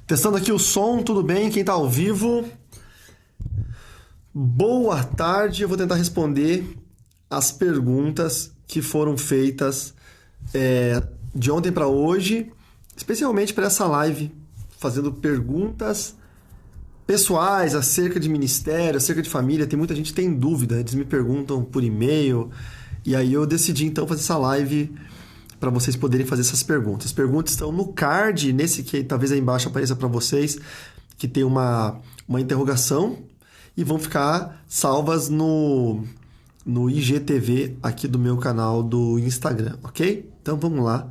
Testando aqui o som, tudo bem? Quem tá ao vivo? Boa tarde, eu vou tentar responder as perguntas que foram feitas de ontem para hoje, especialmente para essa live, fazendo perguntas pessoais acerca de ministério, acerca de família. Tem muita gente que tem dúvida, eles me perguntam por e-mail, e aí eu decidi então fazer essa live para vocês poderem fazer essas perguntas. As perguntas estão no card, nesse que talvez aí embaixo apareça para vocês, que tem uma interrogação, e vão ficar salvas no IGTV aqui do meu canal do Instagram, ok? Então vamos lá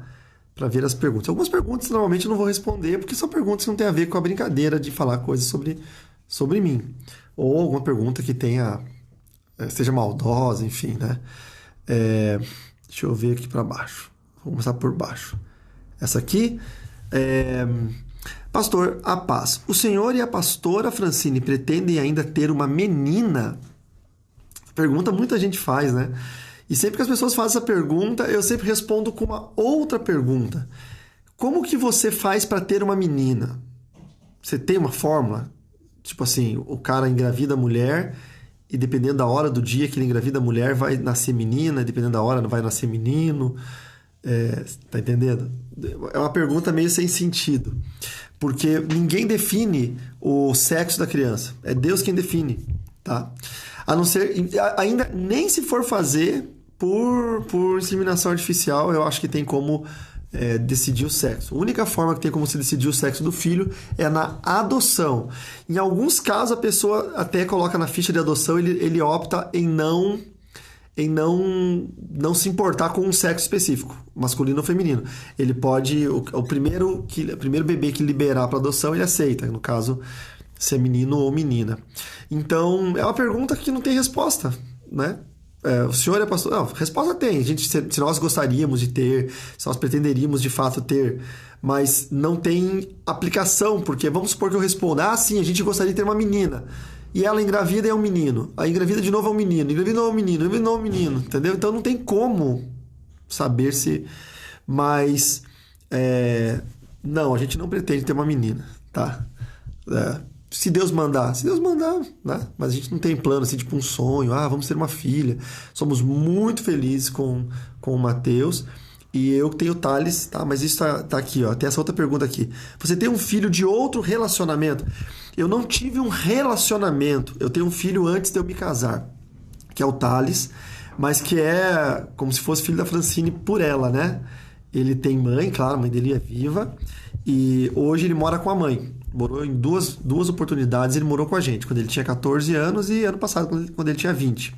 para ver as perguntas. Algumas perguntas normalmente eu não vou responder, porque são perguntas que não tem a ver com a brincadeira de falar coisas sobre mim. Ou alguma pergunta que seja maldosa, enfim, né? Deixa eu ver aqui para baixo. Vou começar por baixo. Essa aqui Pastor, a paz. O senhor e a pastora Francine pretendem ainda ter uma menina? Pergunta muita gente faz, né? E sempre que as pessoas fazem essa pergunta, eu sempre respondo com uma outra pergunta. Como que você faz para ter uma menina? Você tem uma fórmula? Tipo assim, o cara engravida a mulher e dependendo da hora do dia que ele engravida a mulher, vai nascer menina, e dependendo da hora vai nascer menino. Tá entendendo? É uma pergunta meio sem sentido. Porque ninguém define o sexo da criança. É Deus quem define, tá? A não ser... Ainda nem se for fazer por inseminação artificial, eu acho que tem como decidir o sexo. A única forma que tem como se decidir o sexo do filho é na adoção. Em alguns casos, a pessoa até coloca na ficha de adoção, ele opta em não se importar com um sexo específico, masculino ou feminino. Ele pode... O primeiro bebê que liberar para adoção, ele aceita. No caso, se é menino ou menina. Então, é uma pergunta que não tem resposta, né? O senhor é pastor... Não, resposta tem. Se nós gostaríamos de ter, se nós pretenderíamos de fato ter, mas não tem aplicação, porque vamos supor que eu responda, sim, a gente gostaria de ter uma menina. E ela engravida e é um menino. Aí engravida de novo é um menino. Engravida de novo é um menino. Engravida de novo é um menino. Entendeu? Então não tem como saber se... Mas... Não, a gente não pretende ter uma menina, tá? Se Deus mandar, né? Mas a gente não tem plano, assim, tipo um sonho. Vamos ter uma filha. Somos muito felizes com o Mateus. E eu tenho o Thales, tá? Mas isso tá aqui, ó. Tem essa outra pergunta aqui. Você tem um filho de outro relacionamento? Eu não tive um relacionamento. Eu tenho um filho antes de eu me casar, que é o Thales, mas que é como se fosse filho da Francine por ela, né? Ele tem mãe, claro, a mãe dele é viva. E hoje ele mora com a mãe. Morou em duas oportunidades, ele morou com a gente. Quando ele tinha 14 anos e ano passado, quando ele tinha 20.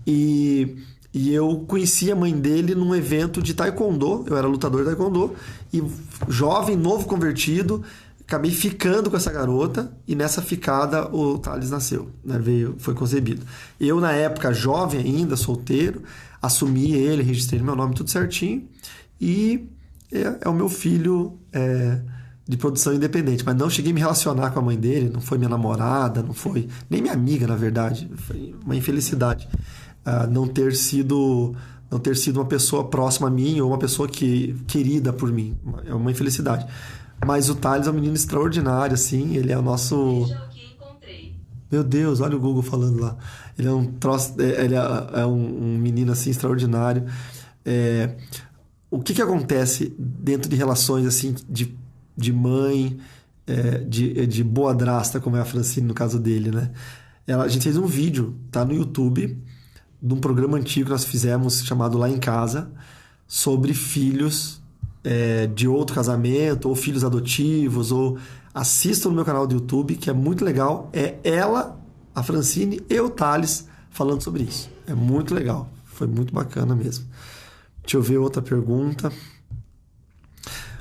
E eu conheci a mãe dele num evento de taekwondo. Eu era lutador de taekwondo. E jovem, novo convertido, acabei ficando com essa garota. E nessa ficada o Thales nasceu, né? Foi concebido. Eu, na época, jovem ainda, solteiro, assumi ele, registrei meu nome tudo certinho. E é o meu filho de produção independente. Mas não cheguei a me relacionar com a mãe dele. Não foi minha namorada, não foi nem minha amiga, na verdade. Foi uma infelicidade. Não ter sido uma pessoa próxima a mim ou uma pessoa querida por mim. É uma infelicidade. Mas o Thales é um menino extraordinário, assim. Ele é o nosso... Meu Deus, olha o Google falando lá. Ele é um troço... Ele é um menino, assim, extraordinário. O que acontece dentro de relações, assim, de mãe, de boadrasta, como é a Francine, no caso dele, né? A gente fez um vídeo, tá no YouTube, de um programa antigo que nós fizemos chamado Lá em Casa, sobre filhos de outro casamento, ou filhos adotivos, ou assistam no meu canal do YouTube, que é muito legal. É ela, a Francine e o Thales falando sobre isso. É muito legal. Foi muito bacana mesmo. Deixa eu ver outra pergunta.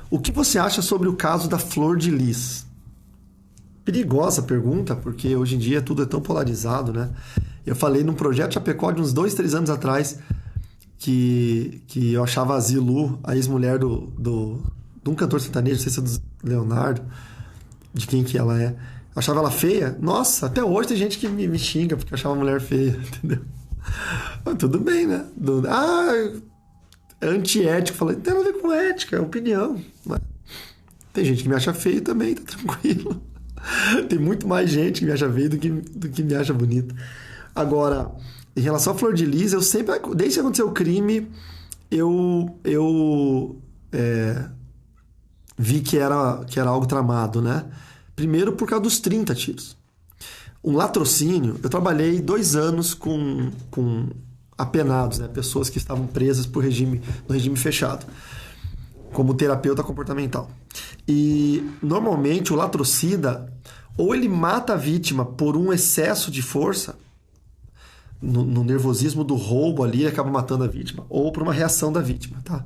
O que você acha sobre o caso da Flor de Lis? Perigosa pergunta, porque hoje em dia tudo é tão polarizado, né? Eu falei num projeto Chapecó de uns 2-3 anos atrás que eu achava a Zilu, a ex-mulher de um cantor sertanejo, não sei se é do Leonardo, de quem que ela é. Eu achava ela feia. Nossa, até hoje tem gente que me xinga porque eu achava a mulher feia, entendeu? Mas tudo bem, né? Antiético. Falei, não tem nada a ver com ética, é opinião. Mas Tem gente que me acha feio também, tá tranquilo. Tem muito mais gente que me acha feio do que me acha bonito. Agora, em relação à Flor de Lis, eu sempre, desde que aconteceu o crime, eu vi que era algo tramado, né? Primeiro por causa dos 30 tiros. Um latrocínio, eu trabalhei 2 anos com apenados, né? Pessoas que estavam presas no regime fechado, como terapeuta comportamental. E normalmente o latrocida, ou ele mata a vítima por um excesso de força, no nervosismo do roubo ali, ele acaba matando a vítima, ou por uma reação da vítima, tá?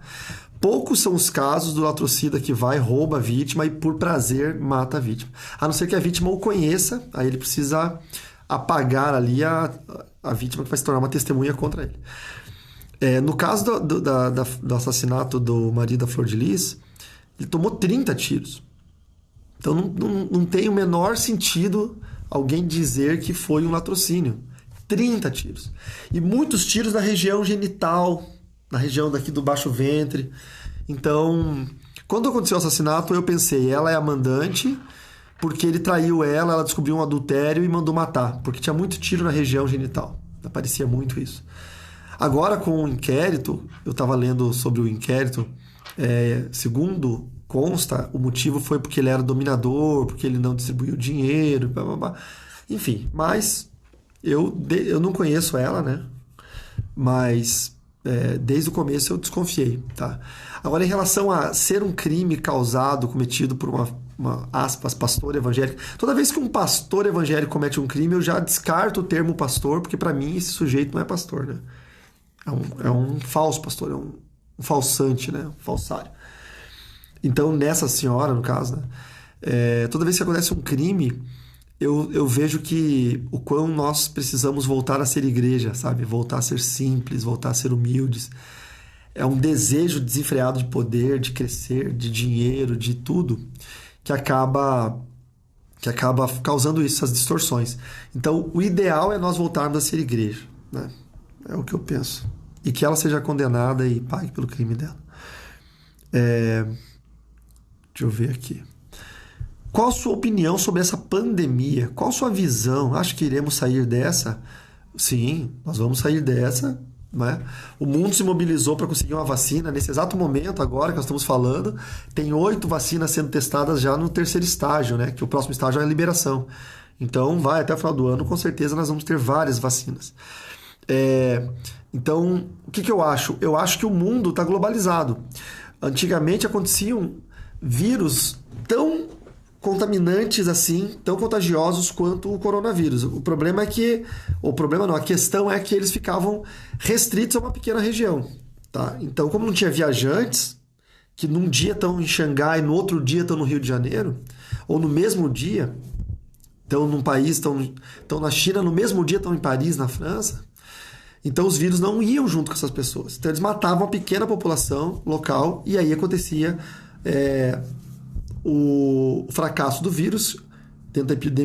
Poucos são os casos do latrocida que vai, rouba a vítima e por prazer mata a vítima. A não ser que a vítima o conheça, aí ele precisa apagar ali a vítima que vai se tornar uma testemunha contra ele. No caso do assassinato do marido da Flor de Lis, ele tomou 30 tiros. Então não tem o menor sentido alguém dizer que foi um latrocínio. 30 tiros. E muitos tiros na região genital, na região daqui do baixo ventre. Então, quando aconteceu o assassinato, eu pensei, ela é a mandante, porque ele traiu ela descobriu um adultério e mandou matar, porque tinha muito tiro na região genital. Aparecia muito isso. Agora, com o inquérito, eu estava lendo sobre o inquérito, segundo consta, o motivo foi porque ele era dominador, porque ele não distribuiu dinheiro, blá, blá, blá. Enfim, mas eu não conheço ela, né? Mas desde o começo eu desconfiei, tá? Agora, em relação a ser um crime cometido por uma aspas, pastor evangélico, toda vez que um pastor evangélico comete um crime, eu já descarto o termo pastor, porque para mim esse sujeito não é pastor, né? É um falso pastor, é um falsante, né? Um falsário. Então, nessa senhora, no caso, né? Toda vez que acontece um crime, eu vejo que o quão nós precisamos voltar a ser igreja, sabe? Voltar a ser simples, voltar a ser humildes. É um desejo desenfreado de poder, de crescer, de dinheiro, de tudo, que acaba causando isso, essas distorções. Então, o ideal é nós voltarmos a ser igreja, né? É o que eu penso. E que ela seja condenada e pague pelo crime dela. Deixa eu ver aqui. Qual a sua opinião sobre essa pandemia? Qual a sua visão? Acha que iremos sair dessa? Sim, nós vamos sair dessa, né? O mundo se mobilizou para conseguir uma vacina. Nesse exato momento, agora que nós estamos falando, tem 8 vacinas sendo testadas já no 3º estágio, né? Que o próximo estágio é a liberação. Então, vai até o final do ano, com certeza nós vamos ter várias vacinas. Então, o que eu acho? Eu acho que o mundo está globalizado. Antigamente aconteciam vírus tão contaminantes assim, tão contagiosos quanto o coronavírus. O problema é que... O problema não, a questão é que eles ficavam restritos a uma pequena região, tá? Então, como não tinha viajantes, que num dia estão em Xangai, no outro dia estão no Rio de Janeiro, ou no mesmo dia, estão num país, estão na China, no mesmo dia estão em Paris, na França, então os vírus não iam junto com essas pessoas. Então eles matavam a pequena população local e aí acontecia o fracasso do vírus dentro da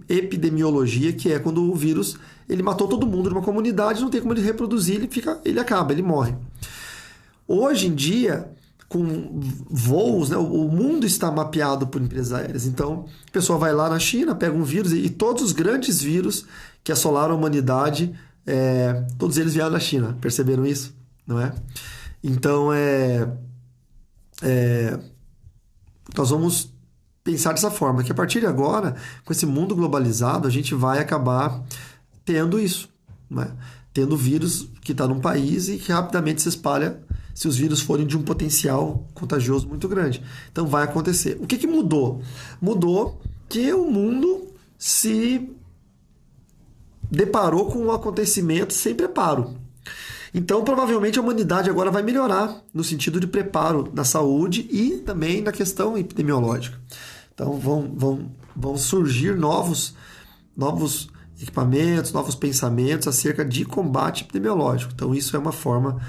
epidemiologia, que é quando o vírus ele matou todo mundo numa comunidade, não tem como ele reproduzir, ele morre. Hoje em dia, com voos, né, o mundo está mapeado por empresas aéreas. Então, a pessoa vai lá na China, pega um vírus e todos os grandes vírus que assolaram a humanidade, todos eles vieram da China. Perceberam isso? Não é? Então, nós vamos pensar dessa forma, que a partir de agora, com esse mundo globalizado, a gente vai acabar tendo isso, não é? Tendo vírus que está num país e que rapidamente se espalha se os vírus forem de um potencial contagioso muito grande. Então vai acontecer. O que mudou? Mudou que o mundo se deparou com um acontecimento sem preparo. Então, provavelmente, a humanidade agora vai melhorar no sentido de preparo na saúde e também na questão epidemiológica. Então, vão surgir novos equipamentos, novos pensamentos acerca de combate epidemiológico. Então, isso é uma forma,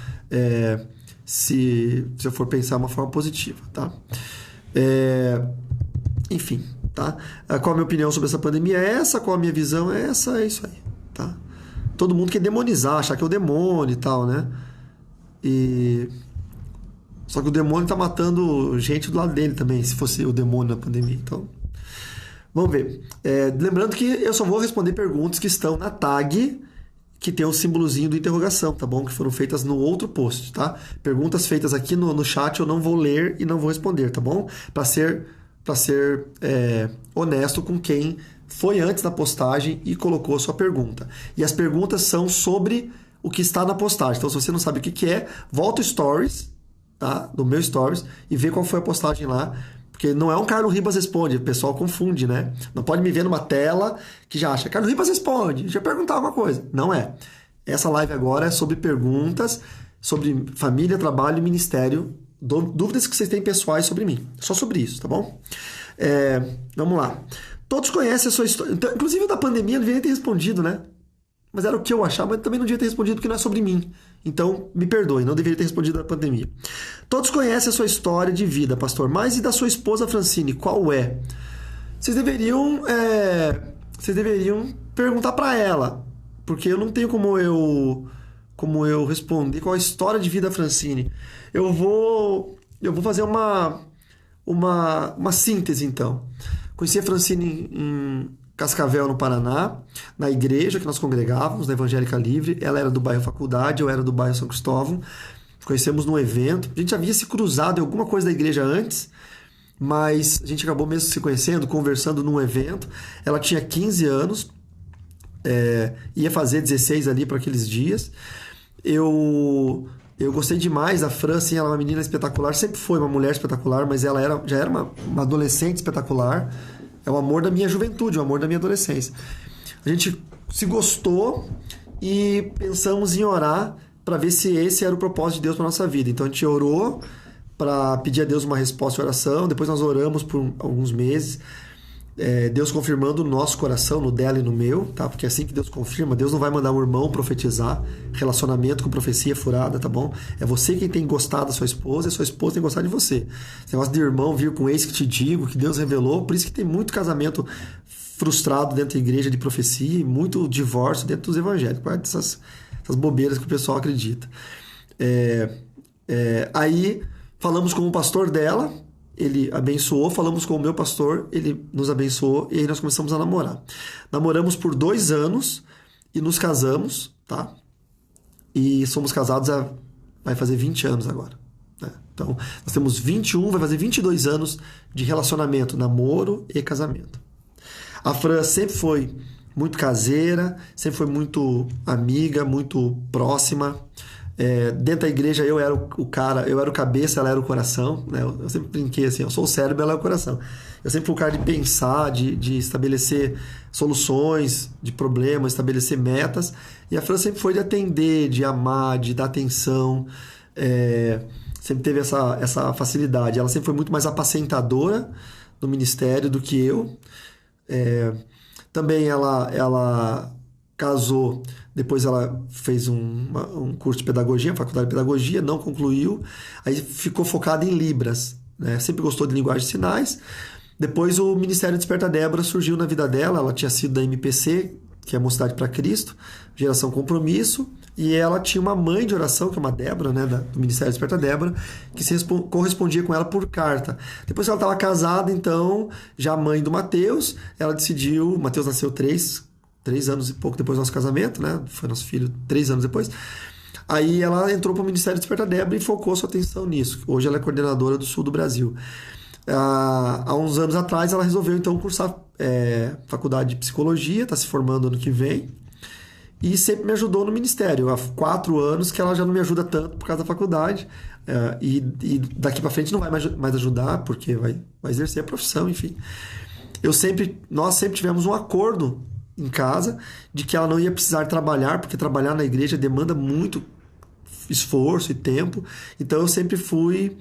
se eu for pensar, uma forma positiva, tá? Enfim, tá? Qual a minha opinião sobre essa pandemia? É essa, qual a minha visão? É essa, é isso aí, tá? Todo mundo quer demonizar, achar que é o demônio e tal, né? E Só que o demônio tá matando gente do lado dele também, se fosse o demônio na pandemia. Então, vamos ver. Lembrando que eu só vou responder perguntas que estão na tag que tem o símbolozinho do interrogação, tá bom? Que foram feitas no outro post, tá? Perguntas feitas aqui no chat eu não vou ler e não vou responder, tá bom? Para ser honesto com quem foi antes da postagem e colocou a sua pergunta. E as perguntas são sobre o que está na postagem. Então, se você não sabe o que é, volta o Stories, tá? Do meu Stories, e vê qual foi a postagem lá. Porque não é um Carlos Ribas Responde, o pessoal confunde, né? Não pode me ver numa tela que já acha Carlos Ribas Responde, deixa eu perguntar alguma coisa. Não é. Essa live agora é sobre perguntas, sobre família, trabalho e ministério, dúvidas que vocês têm pessoais sobre mim. Só sobre isso, tá bom? Vamos lá. Todos conhecem a sua história. Então, inclusive da pandemia eu deveria ter respondido, né? Mas era o que eu achava, mas também não devia ter respondido porque não é sobre mim. Então, me perdoe, não deveria ter respondido da pandemia. Todos conhecem a sua história de vida, pastor, mas e da sua esposa Francine, qual é? Vocês deveriam perguntar para ela, porque eu não tenho como eu responder qual a história de vida da Francine. Eu vou fazer uma síntese, então. Conheci a Francine em Cascavel, no Paraná, na igreja que nós congregávamos, na Evangélica Livre. Ela era do bairro Faculdade, eu era do bairro São Cristóvão. Conhecemos num evento. A gente havia se cruzado em alguma coisa da igreja antes, mas a gente acabou mesmo se conhecendo, conversando num evento. Ela tinha 15 anos, ia fazer 16 ali para aqueles dias. Eu gostei demais da Fran, assim, ela é uma menina espetacular, sempre foi uma mulher espetacular, mas ela já era uma adolescente espetacular. É o amor da minha juventude, o amor da minha adolescência. A gente se gostou e pensamos em orar para ver se esse era o propósito de Deus para nossa vida. Então a gente orou para pedir a Deus uma resposta à oração. Depois nós oramos por alguns meses. Deus confirmando no nosso coração, no dela e no meu, tá? Porque é assim que Deus confirma. Deus não vai mandar um irmão profetizar. Relacionamento com profecia furada, tá bom? É você quem tem gostado da sua esposa e a sua esposa tem gostado de você. Esse negócio de irmão vir com eis que te digo, que Deus revelou. Por isso que tem muito casamento frustrado dentro da igreja de profecia e muito divórcio dentro dos evangélicos. Por causa dessas bobeiras que o pessoal acredita. Aí falamos com o pastor dela, ele abençoou, falamos com o meu pastor, ele nos abençoou e aí nós começamos a namorar. Namoramos por 2 anos e nos casamos, tá? E somos casados vai fazer 20 anos agora, né? Então, nós temos 21, vai fazer 22 anos de relacionamento, namoro e casamento. A Fran sempre foi muito caseira, sempre foi muito amiga, muito próxima. Dentro da igreja eu era o cara, eu era o cabeça, ela era o coração, né? Eu sempre brinquei assim, eu sou o cérebro, ela é o coração. Eu sempre fui o cara de pensar, de estabelecer soluções de problemas, estabelecer metas, e a Fran sempre foi de atender, de amar, de dar atenção, sempre teve essa facilidade. Ela sempre foi muito mais apacentadora no ministério do que eu. Também ela casou, depois ela fez um curso de pedagogia, faculdade de pedagogia, não concluiu, aí ficou focada em Libras, né? Sempre gostou de linguagem de sinais. Depois o Ministério Desperta Débora surgiu na vida dela, ela tinha sido da MPC, que é Mocidade para Cristo, Geração Compromisso, e ela tinha uma mãe de oração, que é uma Débora, né, do Ministério Desperta Débora, que correspondia com ela por carta. Depois que ela estava casada, então, já mãe do Mateus, ela decidiu, o Mateus nasceu 3 anos e pouco depois do nosso casamento, né? Foi nosso filho 3 anos depois. Aí ela entrou para o Ministério Desperta Débora e focou sua atenção nisso. Hoje ela é coordenadora do sul do Brasil. Há uns anos atrás ela resolveu então cursar faculdade de psicologia, está se formando ano que vem, e sempre me ajudou no ministério. Há 4 anos que ela já não me ajuda tanto por causa da faculdade, e daqui para frente não vai mais ajudar, porque vai exercer a profissão, enfim. Nós sempre tivemos um acordo em casa de que ela não ia precisar trabalhar, porque trabalhar na igreja demanda muito esforço e tempo. Então eu sempre fui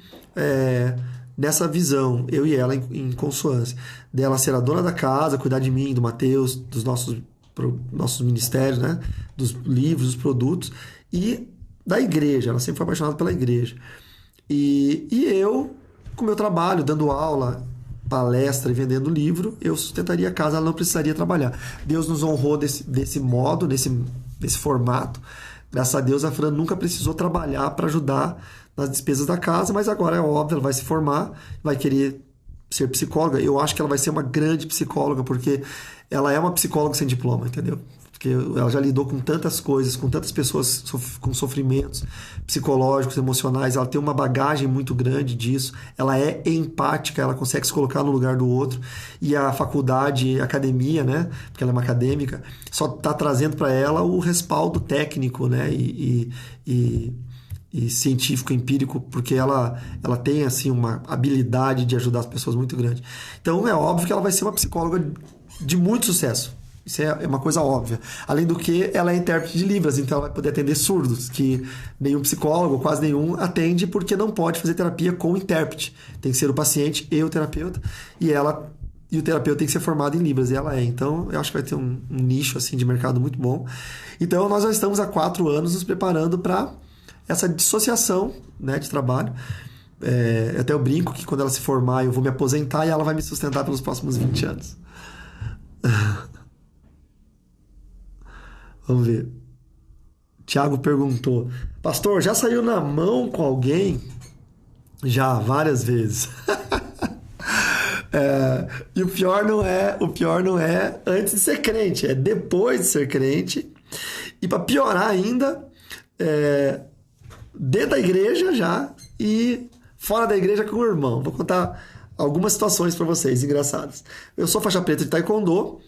nessa visão, eu e ela em consoância, dela ser a dona da casa, cuidar de mim, do Mateus, dos nossos ministérios, né? Dos livros, dos produtos, e da igreja. Ela sempre foi apaixonada pela igreja. E eu, com o meu trabalho, dando aula, palestra e vendendo livro, eu sustentaria a casa, ela não precisaria trabalhar. Deus nos honrou desse modo, desse formato. Graças a Deus, a Fran nunca precisou trabalhar para ajudar nas despesas da casa, mas agora é óbvio, ela vai se formar, vai querer ser psicóloga. Eu acho que ela vai ser uma grande psicóloga, porque ela é uma psicóloga sem diploma, entendeu? Porque ela já lidou com tantas coisas, com tantas pessoas com sofrimentos psicológicos, emocionais, ela tem uma bagagem muito grande disso, ela é empática, ela consegue se colocar no lugar do outro, e a faculdade, a academia, né, porque ela é uma acadêmica, só está trazendo para ela o respaldo técnico, né, e científico, empírico, porque ela tem assim uma habilidade de ajudar as pessoas muito grande. Então é óbvio que ela vai ser uma psicóloga de muito sucesso. Isso é uma coisa óbvia. Além do que, ela é intérprete de Libras, então ela vai poder atender surdos, que nenhum psicólogo, quase nenhum, atende porque não pode fazer terapia com intérprete. Tem que ser o paciente e o terapeuta, e o terapeuta tem que ser formado em Libras, e ela é. Então, eu acho que vai ter um nicho assim, de mercado muito bom. Então, nós já estamos há 4 anos nos preparando para essa dissociação, né, de trabalho. Até eu brinco que quando ela se formar, eu vou me aposentar e ela vai me sustentar pelos próximos 20 anos. Vamos ver. Tiago perguntou: Pastor, já saiu na mão com alguém? Já, várias vezes. E o pior não é antes de ser crente, é depois de ser crente. E para piorar ainda, dentro da igreja já e fora da igreja com o irmão. Vou contar algumas situações para vocês engraçadas. Eu sou faixa preta de taekwondo,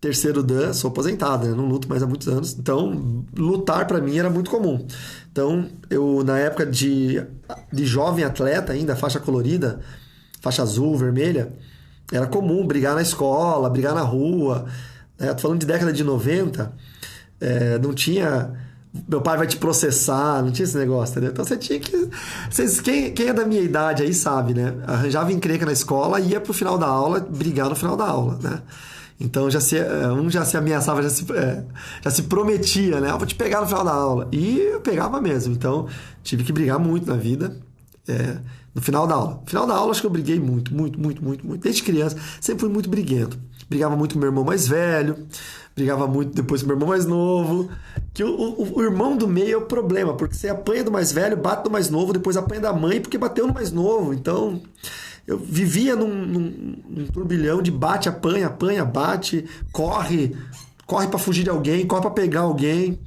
terceiro dan, sou aposentado, né? Não luto mais há muitos anos, então lutar para mim era muito comum. Então eu, na época de jovem atleta ainda, faixa colorida, faixa azul, vermelha, era comum brigar na escola, brigar na rua, né? Tô falando de década de 90, não tinha... Meu pai vai te processar, não tinha esse negócio, entendeu? Então você tinha que... Quem é da minha idade aí sabe, né? Arranjava encrenca na escola e ia pro final da aula brigar no final da aula, né? Então um já se ameaçava, já se prometia, né? Vou te pegar no final da aula. E eu pegava mesmo. Então tive que brigar muito na vida. No final da aula. No final da aula acho que eu briguei muito. Desde criança sempre fui muito briguento. Brigava muito com meu irmão mais velho. Brigava muito depois com meu irmão mais novo. Que o irmão do meio é o problema. Porque você apanha do mais velho, bate do mais novo, depois apanha da mãe porque bateu no mais novo. Então... eu vivia num turbilhão de bate, apanha, bate, corre para fugir de alguém, corre para pegar alguém.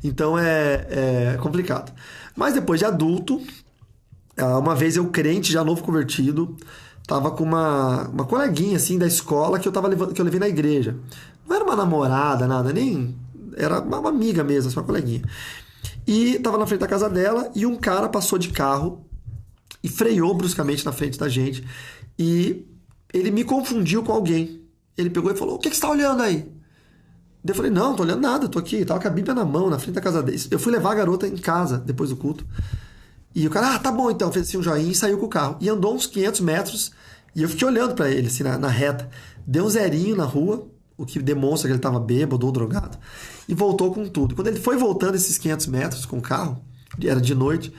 Então é complicado. Mas depois de adulto, uma vez eu crente, já novo convertido, tava com uma coleguinha assim da escola que eu levei na igreja. Não era uma namorada, nada, nem... era uma amiga mesmo, uma coleguinha. E tava na frente da casa dela e um cara passou de carro e freou bruscamente na frente da gente. E ele me confundiu com alguém. Ele pegou e falou: o que você está olhando aí? Eu falei: não, tô olhando nada, tô aqui. Tava com a Bíblia na mão, na frente da casa dele. Eu fui levar a garota em casa, depois do culto. E o cara: tá bom então. Fez assim um joinha e saiu com o carro. E andou uns 500 metros. E eu fiquei olhando para ele, assim, na reta. Deu um zerinho na rua, o que demonstra que ele tava bêbado ou drogado. E voltou com tudo. Quando ele foi voltando esses 500 metros com o carro, era de noite...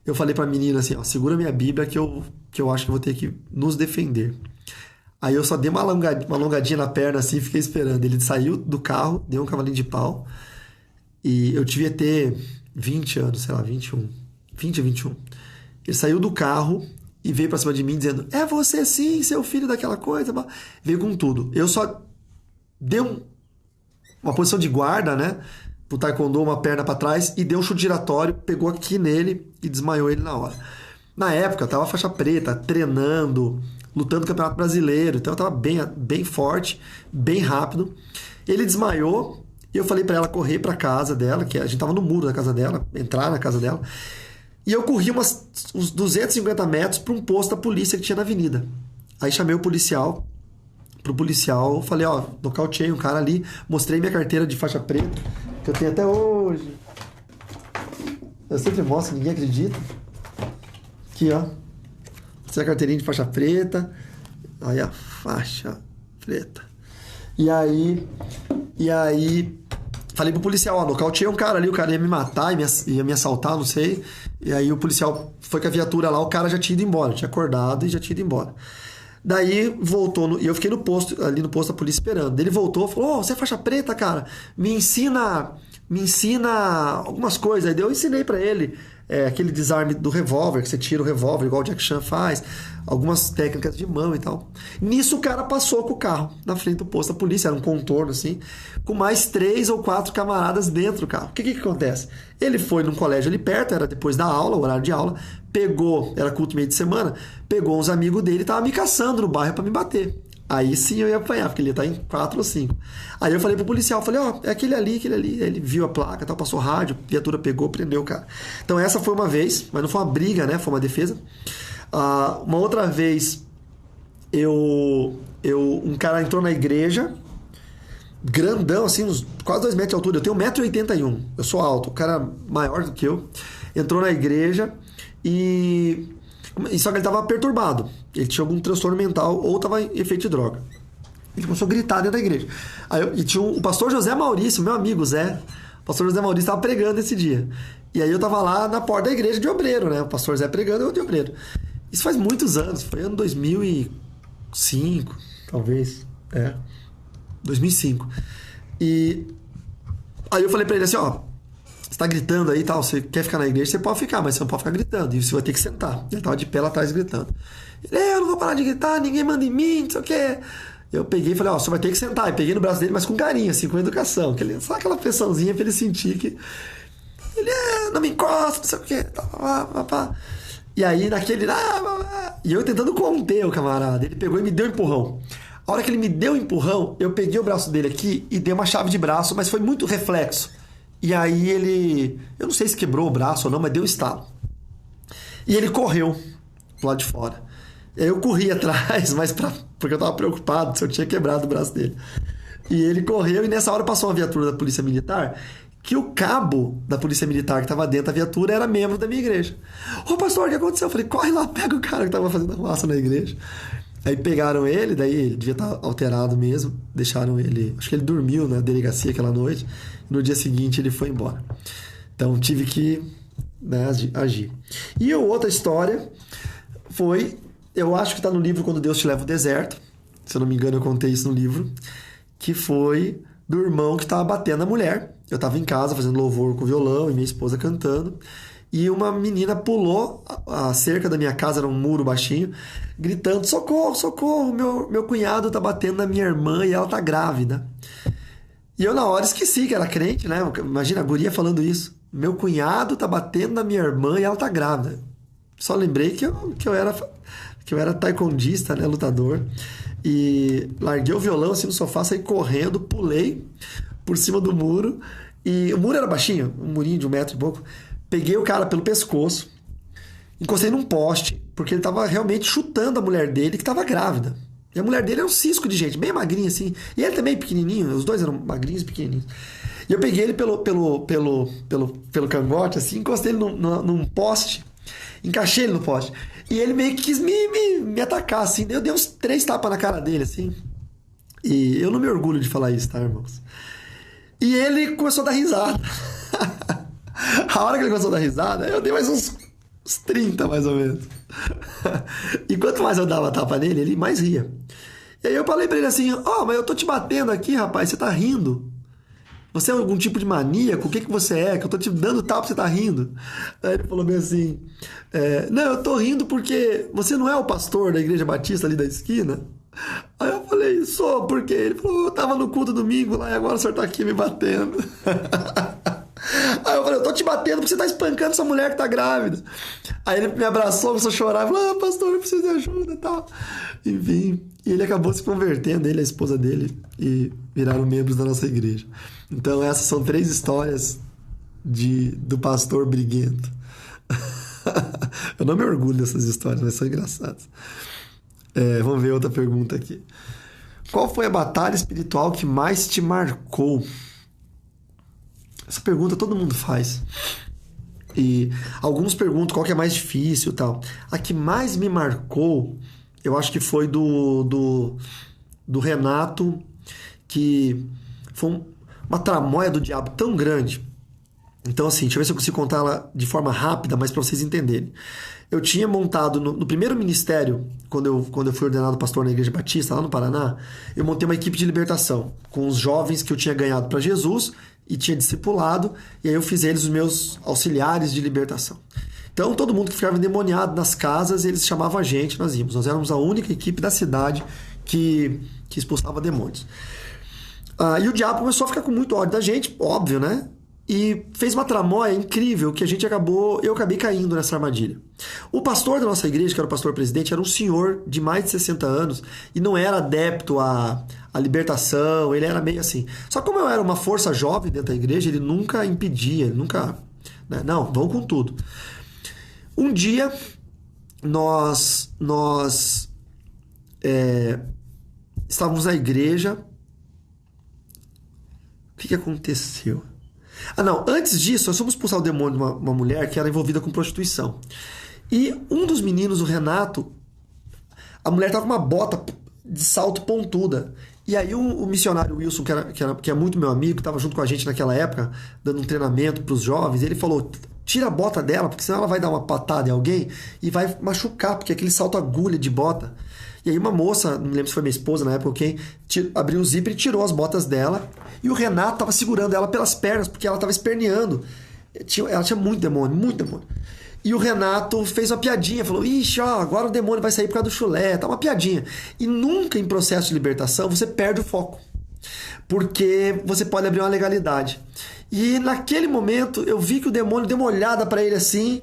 eu falei pra menina assim, ó, segura minha Bíblia que eu acho que vou ter que nos defender. Aí eu só dei uma alongadinha na perna assim e fiquei esperando. Ele saiu do carro, deu um cavalinho de pau. E eu devia ter 20 anos, sei lá, 21. 20 a 21. Ele saiu do carro e veio pra cima de mim dizendo: é você sim, seu filho daquela coisa. Veio com tudo. Eu só dei uma posição de guarda, né? O taekwondo, uma perna para trás, e deu um chute giratório, pegou aqui nele e desmaiou ele na hora. Na época, eu tava faixa preta, treinando, lutando no Campeonato Brasileiro, então eu tava bem forte, bem rápido. Ele desmaiou e eu falei para ela correr para casa dela, que a gente tava no muro da casa dela, entrar na casa dela, e eu corri uns 250 metros para um posto da polícia que tinha na avenida. Aí chamei o policial. Pro policial, falei: ó, nocauteei um cara ali, mostrei minha carteira de faixa preta, que eu tenho até hoje. Eu sempre mostro, ninguém acredita. Aqui, ó. Mostrei a carteirinha de faixa preta. Aí a faixa preta. E aí falei pro policial: ó, nocauteei um cara ali, o cara ia me matar, ia me assaltar, não sei. E aí o policial foi com a viatura lá, o cara já tinha ido embora, tinha acordado e já tinha ido embora. Daí voltou, e eu fiquei ali no posto da polícia esperando. Ele voltou e falou: você é faixa preta, cara? Me ensina algumas coisas. Aí eu ensinei pra ele aquele desarme do revólver, que você tira o revólver, igual o Jack Chan faz, algumas técnicas de mão e tal. Nisso o cara passou com o carro na frente do posto da polícia, era um contorno assim, com mais 3 ou 4 camaradas dentro do carro. O que acontece? Ele foi num colégio ali perto, era depois da aula, o horário de aula, pegou, era culto meio de semana, pegou uns amigos dele e tava me caçando no bairro pra me bater. Aí sim eu ia apanhar, porque ele ia estar em 4 ou 5. Aí eu falei pro policial, falei, é aquele ali. Aí ele viu a placa, tal, passou rádio, a viatura pegou, prendeu o cara. Então essa foi uma vez, mas não foi uma briga, né? Foi uma defesa. Uma outra vez, um cara entrou na igreja, grandão, assim, uns quase 2 metros de altura. Eu tenho 1,81 m, eu sou alto, o cara maior do que eu. Entrou na igreja só que ele estava perturbado. Ele tinha algum transtorno mental ou estava em efeito de droga. Ele começou a gritar dentro da igreja. E tinha o pastor José Maurício, meu amigo Zé. O pastor José Maurício estava pregando esse dia. E aí eu estava lá na porta da igreja de obreiro, né? O pastor Zé pregando e eu de obreiro. Isso faz muitos anos. Foi ano 2005, talvez. 2005. E aí eu falei pra ele assim, você tá gritando aí e tal, você quer ficar na igreja, você pode ficar, mas você não pode ficar gritando, e você vai ter que sentar. Ele tava de pé lá atrás gritando. Ele, eu não vou parar de gritar, ninguém manda em mim, não sei o quê. Eu peguei e falei, você vai ter que sentar. E peguei no braço dele, mas com carinho, assim, com educação. Só aquela pressãozinha pra ele sentir que... Ele, não me encosta, não sei o quê. E aí, naquele... E eu tentando conter o camarada. Ele pegou e me deu um empurrão. A hora que ele me deu um empurrão, eu peguei o braço dele aqui e dei uma chave de braço, mas foi muito reflexo. E aí ele... Eu não sei se quebrou o braço ou não, mas deu um estalo. E ele correu pro lado de fora. E aí eu corri atrás, porque eu tava preocupado se eu tinha quebrado o braço dele. E ele correu e nessa hora passou uma viatura da Polícia Militar, que o cabo da Polícia Militar que tava dentro da viatura era membro da minha igreja. Ô pastor, o que aconteceu? Eu falei, corre lá, pega o cara que tava fazendo arruaça na igreja. Aí pegaram ele, daí ele devia estar alterado mesmo, deixaram ele... Acho que ele dormiu na delegacia aquela noite, e no dia seguinte ele foi embora. Então tive que agir. E a outra história foi... Eu acho que está no livro Quando Deus Te Leva ao Deserto, se eu não me engano eu contei isso no livro, que foi do irmão que estava batendo a mulher. Eu estava em casa fazendo louvor com violão e minha esposa cantando, e uma menina pulou a cerca da minha casa, era um muro baixinho, gritando, socorro, socorro, meu cunhado tá batendo na minha irmã e ela tá grávida. E eu na hora esqueci que era crente, né? Imagina a guria falando isso. Meu cunhado tá batendo na minha irmã e ela tá grávida. Só lembrei que eu era taekwondista, né? Lutador. E larguei o violão assim no sofá, saí correndo, pulei por cima do muro. E o muro era baixinho, um murinho de 1 metro e pouco. Peguei o cara pelo pescoço, encostei num poste, porque ele tava realmente chutando a mulher dele, que tava grávida. E a mulher dele era um cisco de gente, bem magrinha assim. E ele também pequenininho, os dois eram magrinhos e pequenininhos. E eu peguei ele pelo cangote, assim, encostei ele num poste, encaixei ele no poste. E ele meio que quis me atacar, assim. Eu dei uns 3 tapas na cara dele, assim. E eu não me orgulho de falar isso, tá, irmãos? E ele começou a dar risada. A hora que ele começou a dar risada, eu dei mais uns 30, mais ou menos. E quanto mais eu dava tapa nele, ele mais ria. E aí eu falei pra ele assim, mas eu tô te batendo aqui, rapaz, você tá rindo. Você é algum tipo de maníaco? O que você é? Que eu tô te dando tapa e você tá rindo. Aí ele falou bem assim, não, eu tô rindo porque você não é o pastor da Igreja Batista ali da esquina? Aí eu falei, sou, por quê? Ele falou, eu tava no culto domingo lá e agora o senhor tá aqui me batendo. Aí eu falei, eu tô te batendo porque você tá espancando essa mulher que tá grávida. Aí ele me abraçou, começou a chorar, falou, pastor, eu preciso de ajuda e tal. Enfim, e ele acabou se convertendo, ele e a esposa dele, e viraram membros da nossa igreja. Então essas são 3 histórias do pastor briguento. Eu não me orgulho dessas histórias, mas são engraçadas. Vamos ver outra pergunta aqui. Qual foi a batalha espiritual que mais te marcou? Essa pergunta todo mundo faz. E alguns perguntam qual que é mais difícil e tal. A que mais me marcou, eu acho que foi do Renato, que foi uma tramóia do diabo tão grande. Então, assim, deixa eu ver se eu consigo contar ela de forma rápida, mas para vocês entenderem. Eu tinha montado, no primeiro ministério, quando eu fui ordenado pastor na Igreja Batista, lá no Paraná, eu montei uma equipe de libertação, com os jovens que eu tinha ganhado para Jesus e tinha discipulado, e aí eu fiz eles os meus auxiliares de libertação. Então todo mundo que ficava endemoniado nas casas, eles chamavam a gente, nós íamos. Nós éramos a única equipe da cidade que expulsava demônios. E o diabo começou a ficar com muito ódio da gente, óbvio, né? E fez uma tramóia incrível que eu acabei caindo nessa armadilha. O pastor da nossa igreja, que era o pastor presidente, era um senhor de mais de 60 anos e não era adepto à libertação, ele era meio assim. Só que como eu era uma força jovem dentro da igreja, ele nunca impedia, ele nunca... né? Não, vão com tudo. Um dia, nós estávamos na igreja. O que aconteceu? Não, antes disso, nós fomos expulsar o demônio de uma mulher que era envolvida com prostituição. E um dos meninos, o Renato, a mulher estava com uma bota de salto pontuda. E aí o missionário Wilson, que é muito meu amigo, estava junto com a gente naquela época, dando um treinamento para os jovens, ele falou: tira a bota dela, porque senão ela vai dar uma patada em alguém e vai machucar, porque aquele salto agulha de bota. E aí uma moça, não lembro se foi minha esposa na época ou quem, abriu o zíper e tirou as botas dela. E o Renato estava segurando ela pelas pernas, porque ela estava esperneando. Ela tinha muito demônio, muito demônio. E o Renato fez uma piadinha, falou: ixi, ó, agora o demônio vai sair por causa do chulé, tá uma piadinha. E nunca em processo de libertação você perde o foco, porque você pode abrir uma legalidade. E naquele momento eu vi que o demônio deu uma olhada para ele assim,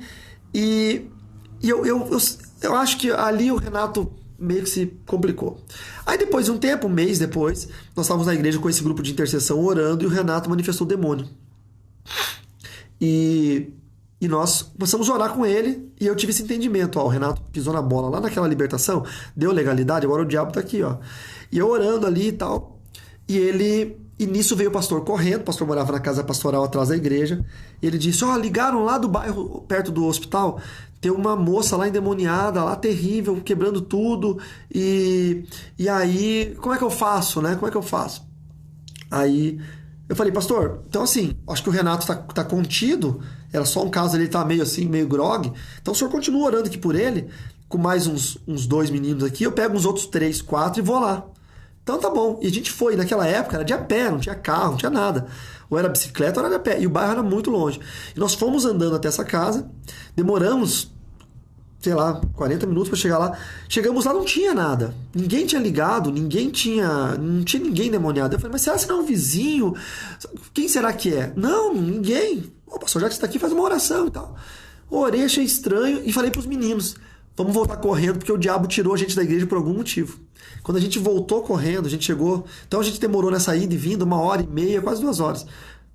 e eu acho que ali o Renato meio que se complicou. Aí depois de um tempo, um mês depois, nós estávamos na igreja com esse grupo de intercessão orando e o Renato manifestou o demônio. E nós começamos a orar com ele e eu tive esse entendimento. O Renato pisou na bola lá naquela libertação, deu legalidade, agora o diabo tá aqui, ó. E eu orando ali e tal, e nisso veio o pastor correndo, o pastor morava na casa pastoral atrás da igreja, e ele disse: ligaram lá do bairro, perto do hospital, tem uma moça lá endemoniada, lá terrível, quebrando tudo, e aí, como é que eu faço, né? Como é que eu faço? Aí eu falei: pastor, então assim, acho que o Renato tá contido, era só um caso, ele tá meio assim, meio grogue, então o senhor continua orando aqui por ele, com mais uns 2 meninos aqui, eu pego uns outros 3, 4 e vou lá. Então tá bom. E a gente foi, naquela época era de a pé, não tinha carro, não tinha nada. Ou era bicicleta ou era de a pé. E o bairro era muito longe. E nós fomos andando até essa casa, demoramos, sei lá, 40 minutos para chegar lá. Chegamos lá, não tinha nada. Ninguém tinha ligado, não tinha ninguém demoniado. Eu falei: mas será que não é um vizinho? Quem será que é? Não, ninguém. Pastor, já que você está aqui, faz uma oração e tal. Orei, achei estranho e falei para os meninos: vamos voltar correndo, porque o diabo tirou a gente da igreja por algum motivo. Quando a gente voltou correndo, a gente chegou... Então a gente demorou nessa ida e vinda 1h30, quase 2 horas.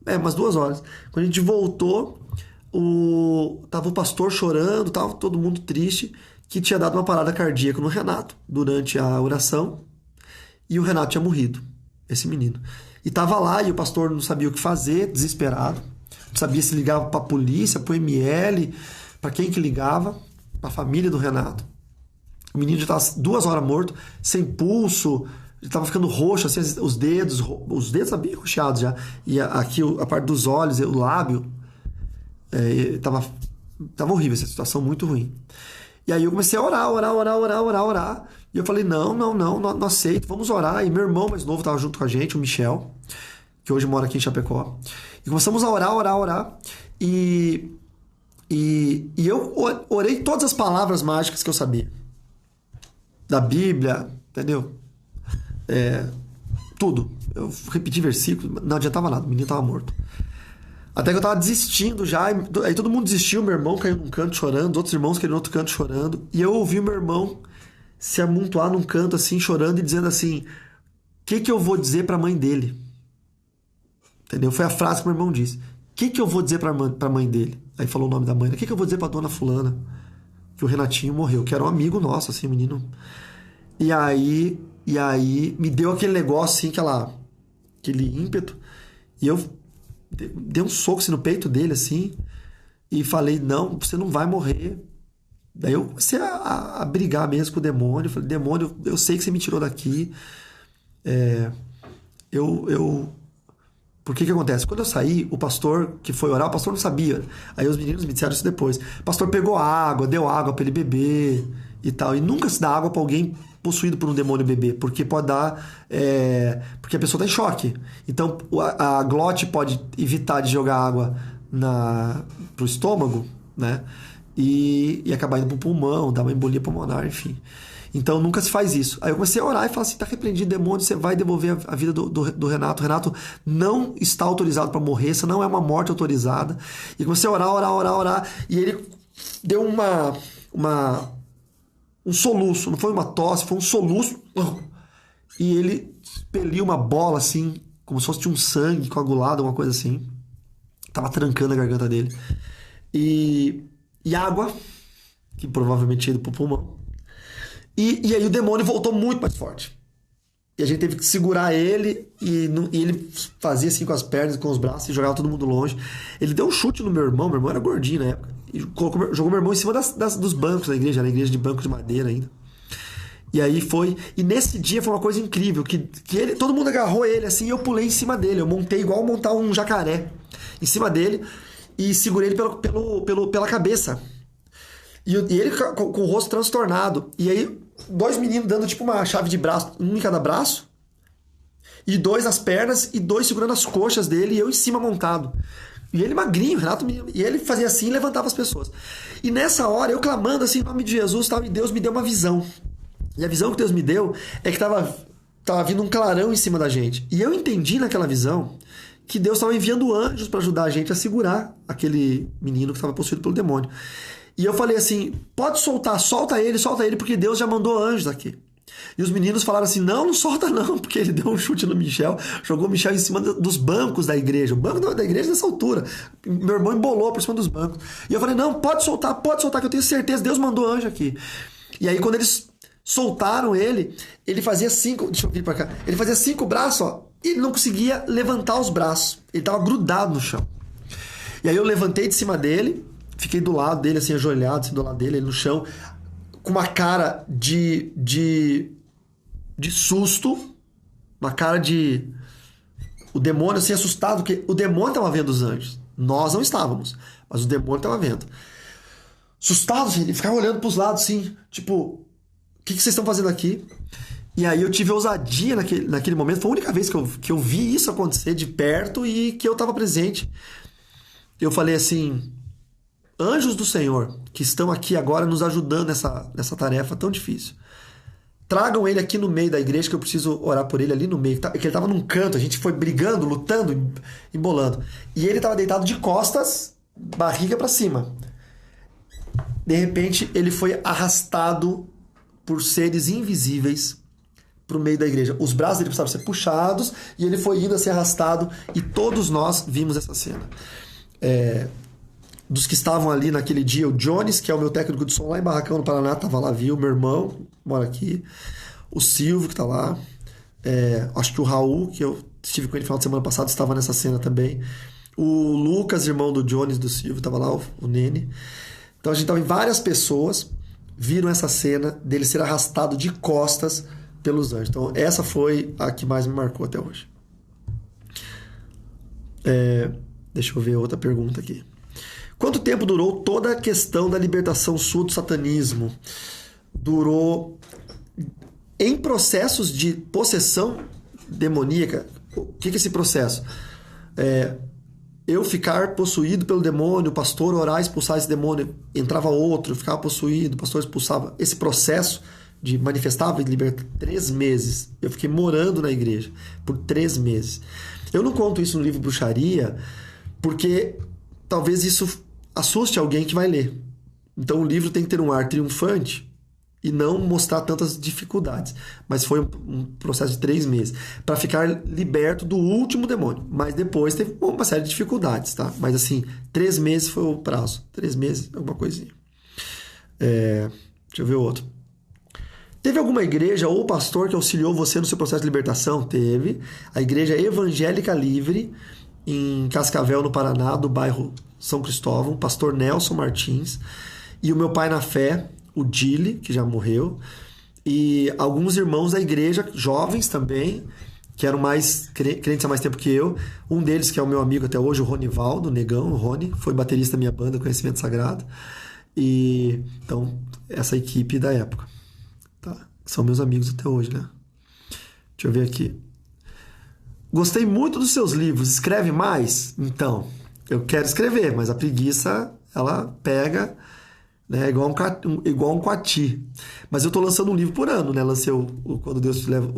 Umas 2 horas. Quando a gente voltou, tava o pastor chorando, tava todo mundo triste, que tinha dado uma parada cardíaca no Renato durante a oração. E o Renato tinha morrido, esse menino. E tava lá e o pastor não sabia o que fazer, desesperado. Não sabia se ligava pra polícia, pro ML, pra quem que ligava, pra família do Renato. O menino já estava 2 horas morto, sem pulso, ele estava ficando roxo, assim, os dedos estavam bem roxados já. E aqui a parte dos olhos, o lábio, estava horrível, essa situação muito ruim. E aí eu comecei a orar. E eu falei: não aceito, vamos orar. E meu irmão mais novo estava junto com a gente, o Michel, que hoje mora aqui em Chapecó. E começamos a orar. E eu orei todas as palavras mágicas que eu sabia. Da Bíblia, entendeu? Tudo. Eu repeti versículos, não adiantava nada, o menino estava morto. Até que eu estava desistindo já, aí todo mundo desistiu, meu irmão caiu num canto chorando, outros irmãos caíram no outro canto chorando, e eu ouvi o meu irmão se amontoar num canto assim, chorando e dizendo assim: o que eu vou dizer para a mãe dele? Entendeu? Foi a frase que meu irmão disse. O que eu vou dizer para a mãe dele? Aí falou o nome da mãe. O que eu vou dizer para dona fulana? Que o Renatinho morreu, que era um amigo nosso, assim, menino. E aí me deu aquele negócio, assim, aquele ímpeto, e eu dei um soco assim, no peito dele, assim, e falei: não, você não vai morrer. Daí eu comecei a brigar mesmo com o demônio. Eu falei: demônio, eu sei que você me tirou daqui. Por que acontece? Quando eu saí, o pastor que foi orar, o pastor não sabia. Aí os meninos me disseram isso depois. O pastor pegou água, deu água para ele beber e tal. E nunca se dá água para alguém possuído por um demônio bebê, porque pode dar... porque a pessoa está em choque. Então, a glote pode evitar de jogar água pro estômago, né? E acabar indo pro pulmão, dar uma embolia pulmonar, enfim. Então, nunca se faz isso. Aí eu comecei a orar e falar assim, tá repreendido, demônio, você vai devolver a vida do Renato. O Renato não está autorizado para morrer, essa não é uma morte autorizada. E comecei a orar. E ele deu um soluço, não foi uma tosse, foi um soluço. E ele expeliu uma bola assim, como se fosse um sangue coagulado, alguma coisa assim. Tava trancando a garganta dele. E água, que provavelmente tinha ido pro pulmão. E aí o demônio voltou muito mais forte. E a gente teve que segurar ele e ele fazia assim com as pernas, com os braços e jogava todo mundo longe. Ele deu um chute no meu irmão era gordinho na época. E jogou meu irmão em cima dos bancos da igreja, era igreja de banco de madeira ainda. E aí foi... E nesse dia foi uma coisa incrível, que todo mundo agarrou ele assim e eu pulei em cima dele. Eu montei igual montar um jacaré em cima dele e segurei ele pela cabeça. E ele com o rosto transtornado. E aí, 2 meninos dando tipo uma chave de braço, um em cada braço, e 2 nas pernas, e 2 segurando as coxas dele, e eu em cima montado. E ele magrinho, Renato, e ele fazia assim e levantava as pessoas. E nessa hora, eu clamando assim, em nome de Jesus, tal, e Deus me deu uma visão. E a visão que Deus me deu é que tava vindo um clarão em cima da gente. E eu entendi naquela visão que Deus estava enviando anjos para ajudar a gente a segurar aquele menino que estava possuído pelo demônio. E eu falei assim, pode soltar, solta ele, porque Deus já mandou anjos aqui. E os meninos falaram assim, não solta não, porque ele deu um chute no Michel, jogou o Michel em cima dos bancos da igreja. O banco da igreja nessa altura. Meu irmão embolou por cima dos bancos. E eu falei, não, pode soltar, que eu tenho certeza, Deus mandou anjo aqui. E aí quando eles soltaram ele fazia 5, deixa eu vir pra cá, ele fazia 5 braços, ó, e ele não conseguia levantar os braços. Ele tava grudado no chão. E aí eu levantei de cima dele, fiquei do lado dele, assim, ajoelhado, assim, do lado dele, ele no chão, com uma cara de susto, uma cara de... O demônio, assim, assustado, porque o demônio estava vendo os anjos. Nós não estávamos, mas o demônio estava vendo. Assustado, assim, ele ficava olhando para os lados, assim, tipo, o que vocês estão fazendo aqui? E aí eu tive ousadia naquele momento, foi a única vez que eu vi isso acontecer de perto e que eu estava presente. Eu falei assim... Anjos do Senhor, que estão aqui agora nos ajudando nessa tarefa tão difícil. Tragam ele aqui no meio da igreja, que eu preciso orar por ele ali no meio. Que ele estava num canto, a gente foi brigando, lutando, embolando. E ele estava deitado de costas, barriga para cima. De repente, ele foi arrastado por seres invisíveis para o meio da igreja. Os braços dele precisavam ser puxados e ele foi indo a ser arrastado. E todos nós vimos essa cena. Dos que estavam ali naquele dia, o Jones, que é o meu técnico de som lá em Barracão, no Paraná, estava lá, viu? Meu irmão mora aqui. O Silvio, que está lá. Acho que o Raul, que eu estive com ele no final de semana passado, estava nessa cena também. O Lucas, irmão do Jones, do Silvio, estava lá, o Nene. Então a gente estava em várias pessoas, viram essa cena dele ser arrastado de costas pelos anjos. Então essa foi a que mais me marcou até hoje. Deixa eu ver outra pergunta aqui. Quanto tempo durou toda a questão da libertação sua do satanismo? Durou em processos de possessão demoníaca. O que é esse processo? Eu ficar possuído pelo demônio, o pastor orar, expulsar esse demônio, entrava outro, ficava possuído, o pastor expulsava. Esse processo de manifestava e libertar 3 meses. Eu fiquei morando na igreja por 3 meses. Eu não conto isso no livro Bruxaria, porque talvez isso assuste alguém que vai ler. Então o livro tem que ter um ar triunfante e não mostrar tantas dificuldades. Mas foi um processo de 3 meses para ficar liberto do último demônio. Mas depois teve uma série de dificuldades, tá? Mas assim, 3 meses foi o prazo. 3 meses, alguma coisinha. Deixa eu ver outro. Teve alguma igreja ou pastor que auxiliou você no seu processo de libertação? Teve. A Igreja Evangélica Livre, em Cascavel, no Paraná, do bairro São Cristóvão, pastor Nelson Martins, e o meu pai na fé, o Dile, que já morreu, e alguns irmãos da igreja, jovens também, que eram mais crentes há mais tempo que eu. Um deles, que é o meu amigo até hoje, o Ronivaldo, o Negão, o Rony, foi baterista da minha banda Conhecimento Sagrado. E então, essa equipe da época. Tá? São meus amigos até hoje, né? Deixa eu ver aqui. Gostei muito dos seus livros. Escreve mais? Então, eu quero escrever, mas a preguiça, ela pega, né? Igual um coati. Mas eu tô lançando um livro por ano, né? Lancei Quando Deus te leva...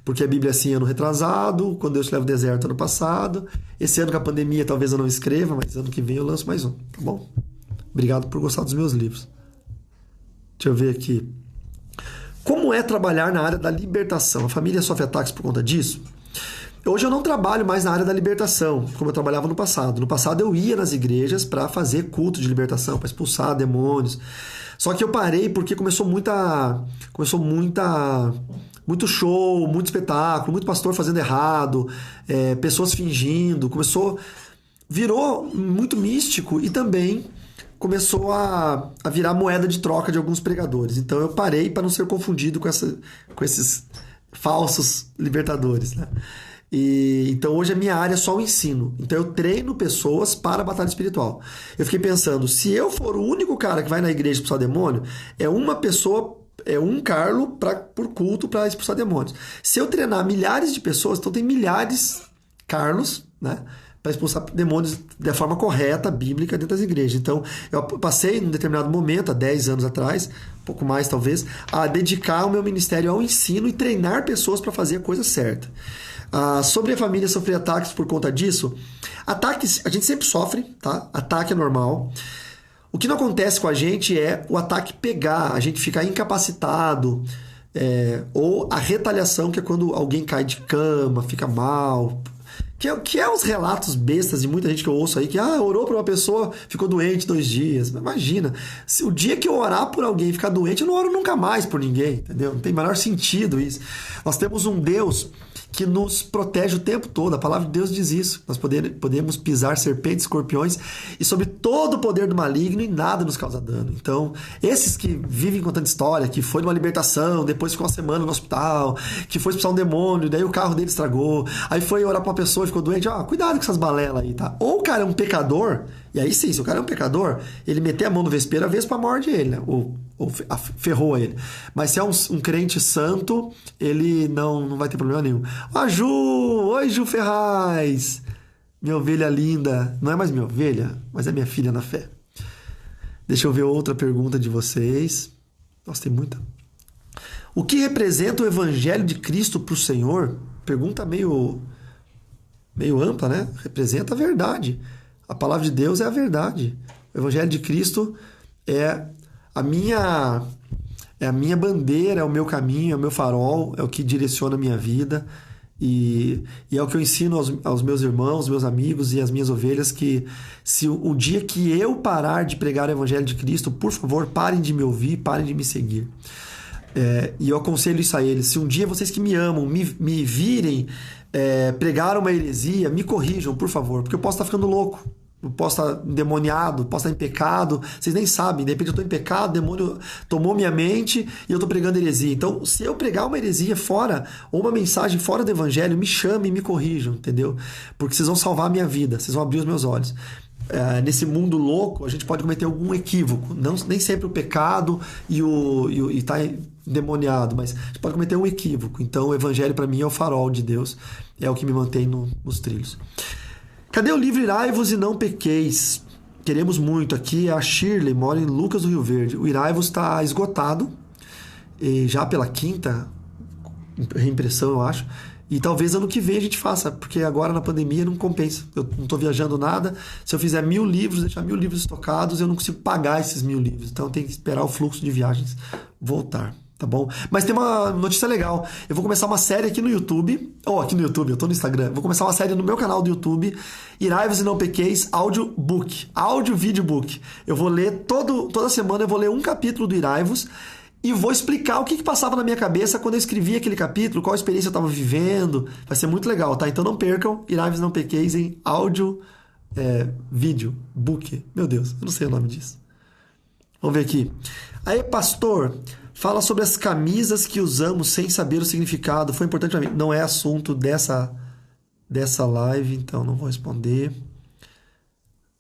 Porque a Bíblia é assim, ano retrasado. Quando Deus te leva ao deserto, ano passado. Esse ano com a pandemia, talvez eu não escreva, mas ano que vem eu lanço mais um, tá bom? Obrigado por gostar dos meus livros. Deixa eu ver aqui. Como é trabalhar na área da libertação? A família sofre ataques por conta disso? Hoje eu não trabalho mais na área da libertação, como eu trabalhava no passado. No passado eu ia nas igrejas para fazer culto de libertação, para expulsar demônios. Só que eu parei porque começou muito show, muito espetáculo, muito pastor fazendo errado, pessoas fingindo. Virou muito místico e também começou a virar moeda de troca de alguns pregadores. Então eu parei para não ser confundido com esses falsos libertadores, né? Então hoje a minha área é só o ensino. Então eu treino pessoas para a batalha espiritual. Eu fiquei pensando, se eu for o único cara que vai na igreja expulsar demônio, é uma pessoa, é um Carlo por culto para expulsar demônios. Se eu treinar milhares de pessoas, então tem milhares Carlos, né? Para expulsar demônios da forma correta, bíblica, dentro das igrejas. Então, eu passei, num determinado momento, há 10 anos atrás, um pouco mais talvez, a dedicar o meu ministério ao ensino e treinar pessoas para fazer a coisa certa. Sobre a família sofrer ataques por conta disso, ataques a gente sempre sofre, tá? Ataque é normal. O que não acontece com a gente é o ataque pegar, a gente ficar incapacitado, ou a retaliação, que é quando alguém cai de cama, fica mal... Que é os relatos bestas de muita gente que eu ouço aí, que orou por uma pessoa, ficou doente 2 dias. Imagina, se o dia que eu orar por alguém e ficar doente, eu não oro nunca mais por ninguém, entendeu? Não tem o menor sentido isso. Nós temos um Deus que nos protege o tempo todo. A palavra de Deus diz isso. Nós podemos pisar serpentes, escorpiões e sobre todo o poder do maligno e nada nos causa dano. Então, esses que vivem contando história, que foi numa libertação, depois ficou uma semana no hospital, que foi expulsar um demônio, daí o carro dele estragou, aí foi orar pra uma pessoa e ficou doente, cuidado com essas balelas aí, tá? Ou o cara é um pecador, e aí sim, se o cara é um pecador, ele meter a mão no vespeiro, a vespa morde ele, né? Ou ferrou ele. Mas se é um crente santo, ele não vai ter problema nenhum. Ju! Oi, Ju Ferraz! Minha ovelha linda. Não é mais minha ovelha, mas é minha filha na fé. Deixa eu ver outra pergunta de vocês. Nossa, tem muita. O que representa o Evangelho de Cristo para o Senhor? Pergunta meio ampla, né? Representa a verdade. A palavra de Deus é a verdade. O Evangelho de Cristo é a minha bandeira, é o meu caminho, é o meu farol, é o que direciona a minha vida. E é o que eu ensino aos meus irmãos, meus amigos e às minhas ovelhas, que se o dia que eu parar de pregar o Evangelho de Cristo, por favor, parem de me ouvir, parem de me seguir. E eu aconselho isso a eles. Se um dia vocês que me amam me virem pregar uma heresia, me corrijam, por favor, porque eu posso estar ficando louco. Eu posso estar endemoniado, posso estar em pecado, vocês nem sabem, de repente eu estou em pecado, o demônio tomou minha mente e eu estou pregando heresia. Então, se eu pregar uma heresia fora, ou uma mensagem fora do evangelho, me chamem e me corrijam, entendeu? Porque vocês vão salvar a minha vida, vocês vão abrir os meus olhos. Nesse mundo louco, a gente pode cometer algum equívoco, nem sempre o pecado e estar endemoniado, mas a gente pode cometer um equívoco. Então, o evangelho para mim é o farol de Deus, é o que me mantém nos trilhos. Cadê o livro Irai-vos e Não Pequeis? Queremos muito. Aqui a Shirley, mora em Lucas do Rio Verde. O Irai-vos está esgotado, já pela 5ª reimpressão, eu acho. E talvez ano que vem a gente faça, porque agora na pandemia não compensa. Eu não estou viajando nada. Se eu fizer 1000 livros, deixar 1000 livros estocados, eu não consigo pagar esses 1000 livros. Então tem que esperar o fluxo de viagens voltar. Tá bom? Mas tem uma notícia legal. Eu vou começar uma série aqui no YouTube. Aqui no YouTube, eu tô no Instagram. Vou começar uma série no meu canal do YouTube. Irai-vos e Não Pequeis, audiobook. Audio-videobook. Eu vou ler toda semana, eu vou ler um capítulo do Irai-vos e vou explicar o que passava na minha cabeça quando eu escrevi aquele capítulo, qual experiência eu estava vivendo. Vai ser muito legal, tá? Então não percam Irai-vos e Não Pequeis em áudio, vídeo, book. Meu Deus, eu não sei o nome disso. Vamos ver aqui. Aí, pastor, fala sobre as camisas que usamos sem saber o significado. Foi importante para mim. Não é assunto dessa live, então não vou responder.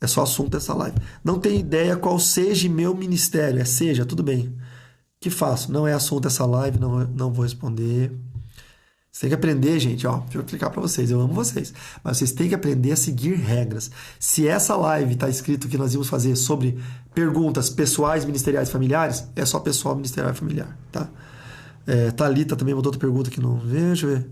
É só assunto dessa live. Não tenho ideia qual seja meu ministério. Seja, tudo bem. que faço? Não é assunto essa live, não vou responder. Você tem que aprender, gente, ó, deixa eu explicar para vocês, eu amo vocês, mas vocês têm que aprender a seguir regras. Se essa live tá escrito que nós íamos fazer sobre perguntas pessoais, ministeriais, familiares, é só pessoal, ministerial e familiar, tá? Thalita também mandou outra pergunta que não vejo, deixa eu ver.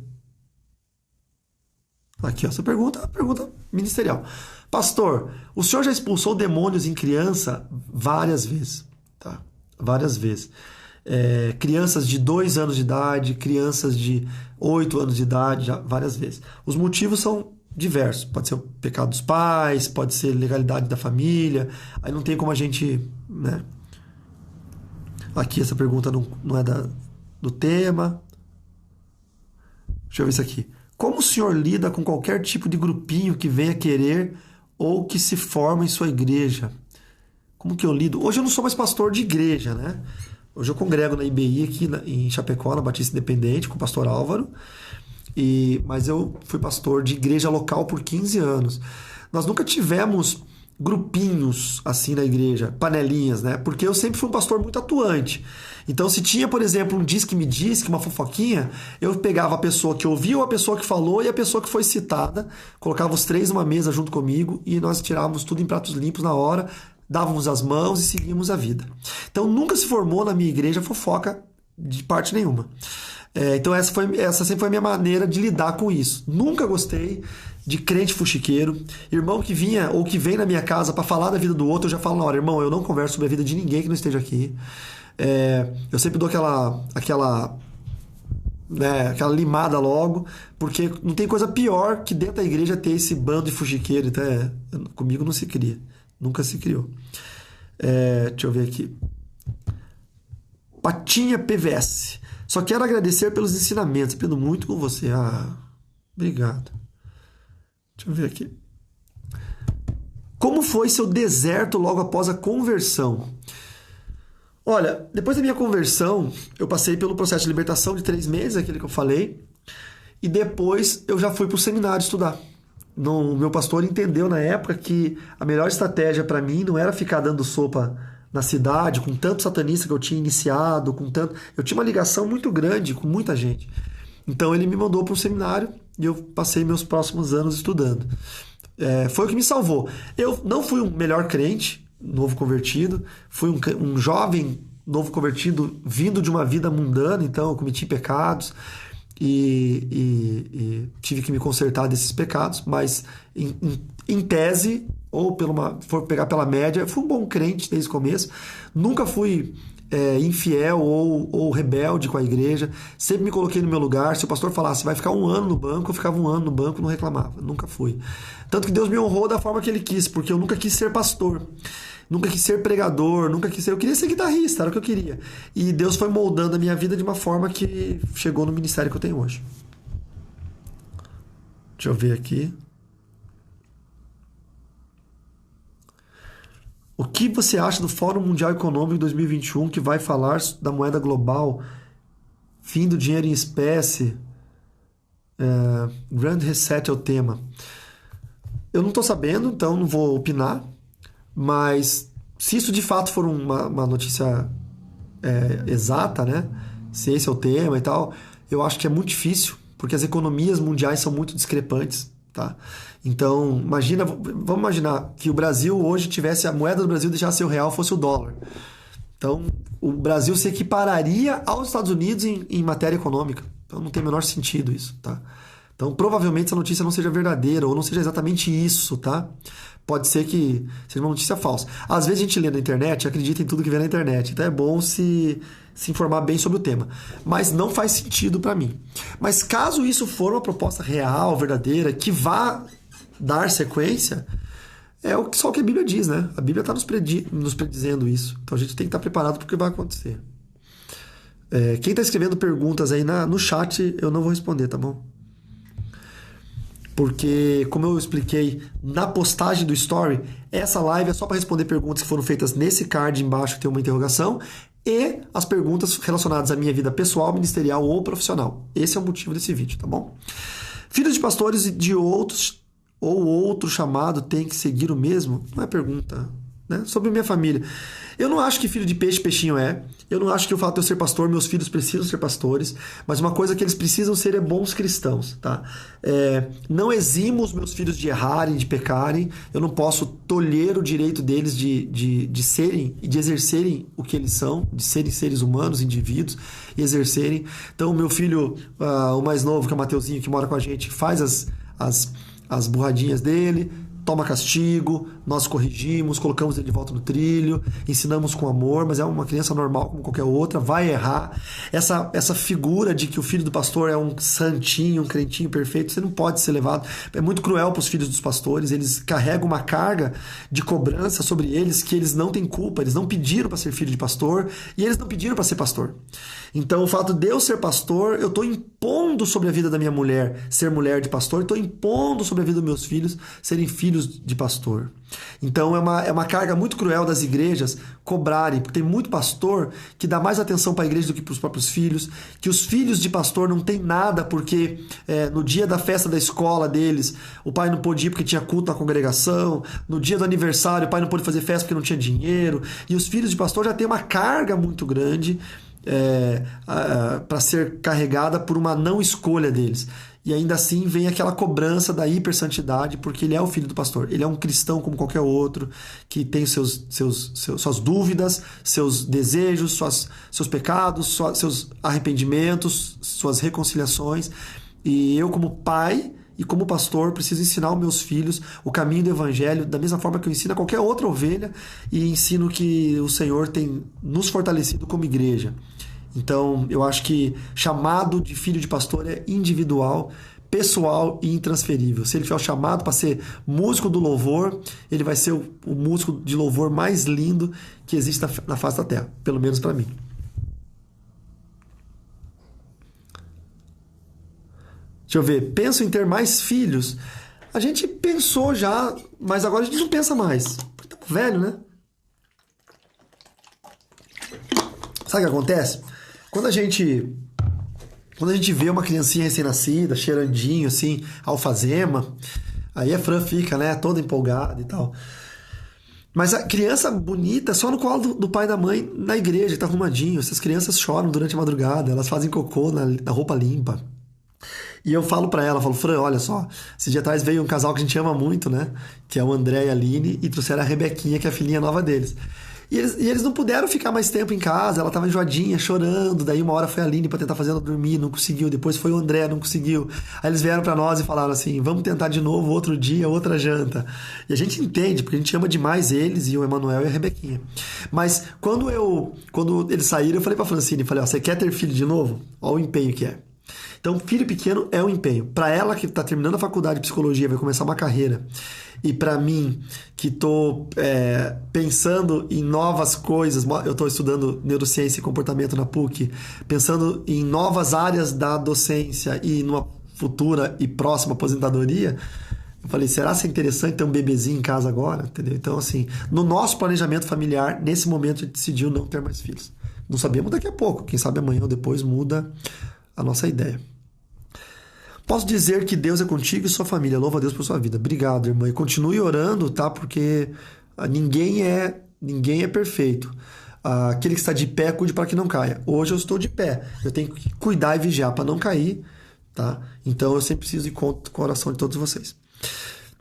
Aqui, ó, essa pergunta é uma pergunta ministerial. Pastor, o senhor já expulsou demônios em criança várias vezes, tá? Várias vezes. Crianças de 2 anos de idade, crianças de 8 anos de idade, já várias vezes. Os motivos são diversos. Pode ser o pecado dos pais, pode ser legalidade da família. Aí não tem como a gente, né? Aqui essa pergunta não é do tema. Deixa eu ver isso aqui. Como o senhor lida com qualquer tipo de grupinho que venha querer ou que se forma em sua igreja? Como que eu lido? Hoje eu não sou mais pastor de igreja, né? Hoje eu congrego na IBI aqui em Chapecó, na Batista Independente, com o pastor Álvaro. Mas eu fui pastor de igreja local por 15 anos. Nós nunca tivemos grupinhos assim na igreja, panelinhas, né? Porque eu sempre fui um pastor muito atuante. Então, se tinha, por exemplo, um diz que me diz, que uma fofoquinha, eu pegava a pessoa que ouviu, a pessoa que falou e a pessoa que foi citada, colocava os 3 numa mesa junto comigo e nós tirávamos tudo em pratos limpos na hora, dávamos as mãos e seguíamos a vida. Então, nunca se formou na minha igreja fofoca de parte nenhuma. Então, essa sempre foi a minha maneira de lidar com isso. Nunca gostei de crente fuxiqueiro, irmão que vinha ou que vem na minha casa para falar da vida do outro, eu já falo na hora, irmão, eu não converso sobre a vida de ninguém que não esteja aqui. Eu sempre dou aquela limada logo, porque não tem coisa pior que dentro da igreja ter esse bando de fuxiqueiro. Então, comigo não se cria, nunca se criou. Deixa eu ver aqui. Patinha PVS. Só quero agradecer pelos ensinamentos. Aprendo muito com você. Obrigado. Deixa eu ver aqui. Como foi seu deserto logo após a conversão? Olha, depois da minha conversão, eu passei pelo processo de libertação de 3 meses, aquele que eu falei, e depois eu já fui para o seminário estudar. O meu pastor entendeu na época que a melhor estratégia para mim não era ficar dando sopa na cidade, com tanto satanista que eu tinha iniciado, eu tinha uma ligação muito grande com muita gente. Então ele me mandou para um seminário e eu passei meus próximos anos estudando. Foi o que me salvou. Eu não fui um melhor crente, novo convertido, fui um jovem novo convertido vindo de uma vida mundana, então eu cometi pecados e tive que me consertar desses pecados, mas em tese, ou for pegar pela média, fui um bom crente desde o começo, nunca fui infiel ou rebelde com a igreja, sempre me coloquei no meu lugar. Se o pastor falasse, vai ficar 1 ano no banco, eu ficava 1 ano no banco, não reclamava, nunca fui. Tanto que Deus me honrou da forma que Ele quis, porque eu nunca quis ser pastor, nunca quis ser pregador, eu queria ser guitarrista, era o que eu queria. E Deus foi moldando a minha vida de uma forma que chegou no ministério que eu tenho hoje. Deixa eu ver aqui. O que você acha do Fórum Mundial Econômico 2021 que vai falar da moeda global, fim do dinheiro em espécie, Grand Reset é o tema? Eu não estou sabendo, então não vou opinar, mas se isso de fato for uma notícia exata, né? Se esse é o tema e tal, eu acho que é muito difícil, porque as economias mundiais são muito discrepantes, tá? Então, vamos imaginar que o Brasil hoje tivesse, a moeda do Brasil deixasse ser o real, fosse o dólar. Então, o Brasil se equipararia aos Estados Unidos em matéria econômica. Então, não tem o menor sentido isso, tá? Então, provavelmente essa notícia não seja verdadeira ou não seja exatamente isso, tá? Pode ser que seja uma notícia falsa. Às vezes a gente lê na internet e acredita em tudo que vê na internet. Então é bom se informar bem sobre o tema. Mas não faz sentido para mim. Mas caso isso for uma proposta real, verdadeira, que vá dar sequência, só o que a Bíblia diz, né? A Bíblia está nos predizendo isso. Então a gente tem que estar preparado para o que vai acontecer. Quem está escrevendo perguntas aí no chat, eu não vou responder, tá bom? Porque, como eu expliquei na postagem do Story, essa live é só para responder perguntas que foram feitas nesse card embaixo, que tem uma interrogação, e as perguntas relacionadas à minha vida pessoal, ministerial ou profissional. Esse é o motivo desse vídeo, tá bom? Filhos de pastores de outros ou outro chamado tem que seguir o mesmo? Não é pergunta. né? Sobre minha família. Eu não acho que filho de peixe, peixinho é. Eu não acho que o fato de eu ser pastor, meus filhos precisam ser pastores. Mas uma coisa que eles precisam ser é bons cristãos, tá? Não eximo os meus filhos de errarem, de pecarem. Eu não posso tolher o direito deles de serem e de exercerem o que eles são, de serem seres humanos, indivíduos, e exercerem. Então, o meu filho, o mais novo, que é o Mateuzinho, que mora com a gente, faz as burradinhas dele, toma castigo, nós corrigimos, colocamos ele de volta no trilho, ensinamos com amor, mas é uma criança normal como qualquer outra, vai errar. Essa figura de que o filho do pastor é um santinho, um crentinho perfeito, você não pode ser levado. É muito cruel para os filhos dos pastores, eles carregam uma carga de cobrança sobre eles que eles não têm culpa, eles não pediram para ser filho de pastor e eles não pediram para ser pastor. Então, o fato de eu ser pastor, eu estou impondo sobre a vida da minha mulher ser mulher de pastor, estou impondo sobre a vida dos meus filhos serem filhos de pastor. Então, é uma carga muito cruel das igrejas cobrarem, porque tem muito pastor que dá mais atenção para a igreja do que para os próprios filhos, que os filhos de pastor não têm nada porque no dia da festa da escola deles, o pai não pôde ir porque tinha culto na congregação, no dia do aniversário o pai não pôde fazer festa porque não tinha dinheiro, e os filhos de pastor já têm uma carga muito grande para ser carregada por uma não escolha deles. E ainda assim vem aquela cobrança da hipersantidade, porque ele é o filho do pastor. Ele é um cristão como qualquer outro, que tem suas dúvidas, seus desejos, seus pecados, seus arrependimentos, suas reconciliações. E eu, como pai e como pastor, preciso ensinar aos meus filhos o caminho do evangelho da mesma forma que eu ensino a qualquer outra ovelha, e ensino que o Senhor tem nos fortalecido como igreja. Então, eu acho que chamado de filho de pastor é individual, pessoal e intransferível. Se ele tiver o chamado para ser músico do louvor, ele vai ser o músico de louvor mais lindo que existe na face da terra, pelo menos para mim. Deixa eu ver. Penso em ter mais filhos. A gente pensou já, mas agora a gente não pensa mais. Porque estamos velho, né? Sabe o que acontece? Quando a gente vê uma criancinha recém-nascida, cheirandinho, assim, alfazema, aí a Fran fica, né, toda empolgada e tal. Mas a criança bonita só no colo do pai e da mãe na igreja, tá arrumadinho. Essas crianças choram durante a madrugada, elas fazem cocô na roupa limpa. E eu falo pra ela, Fran, olha só, esse dia atrás veio um casal que a gente ama muito, né, que é o André e a Aline, e trouxeram a Rebequinha, que é a filhinha nova deles. E eles não puderam ficar mais tempo em casa, ela tava enjoadinha, chorando, daí uma hora foi a Aline pra tentar fazer ela dormir, não conseguiu, depois foi o André, não conseguiu. Aí eles vieram pra nós e falaram assim, vamos tentar de novo outro dia, outra janta. E a gente entende, porque a gente ama demais eles, e o Emanuel e a Rebequinha. Mas quando eles saíram, eu falei pra Francine, falei, você quer ter filho de novo? Olha o empenho que é. Então, filho pequeno é um empenho. Para ela que está terminando a faculdade de psicologia, vai começar uma carreira, e para mim, que estou pensando em novas coisas, eu estou estudando neurociência e comportamento na PUC, pensando em novas áreas da docência e numa futura e próxima aposentadoria, eu falei, será que é interessante ter um bebezinho em casa agora? Entendeu? Então, assim, no nosso planejamento familiar, nesse momento, a gente decidiu não ter mais filhos. Não sabemos daqui a pouco, quem sabe amanhã ou depois muda a nossa ideia. Posso dizer que Deus é contigo e sua família. Louva a Deus por sua vida. Obrigado, irmã. E continue orando, tá? Porque ninguém é perfeito. Aquele que está de pé, cuide para que não caia. Hoje eu estou de pé. Eu tenho que cuidar e vigiar para não cair, tá? Então eu sempre preciso ir com o coração de todos vocês.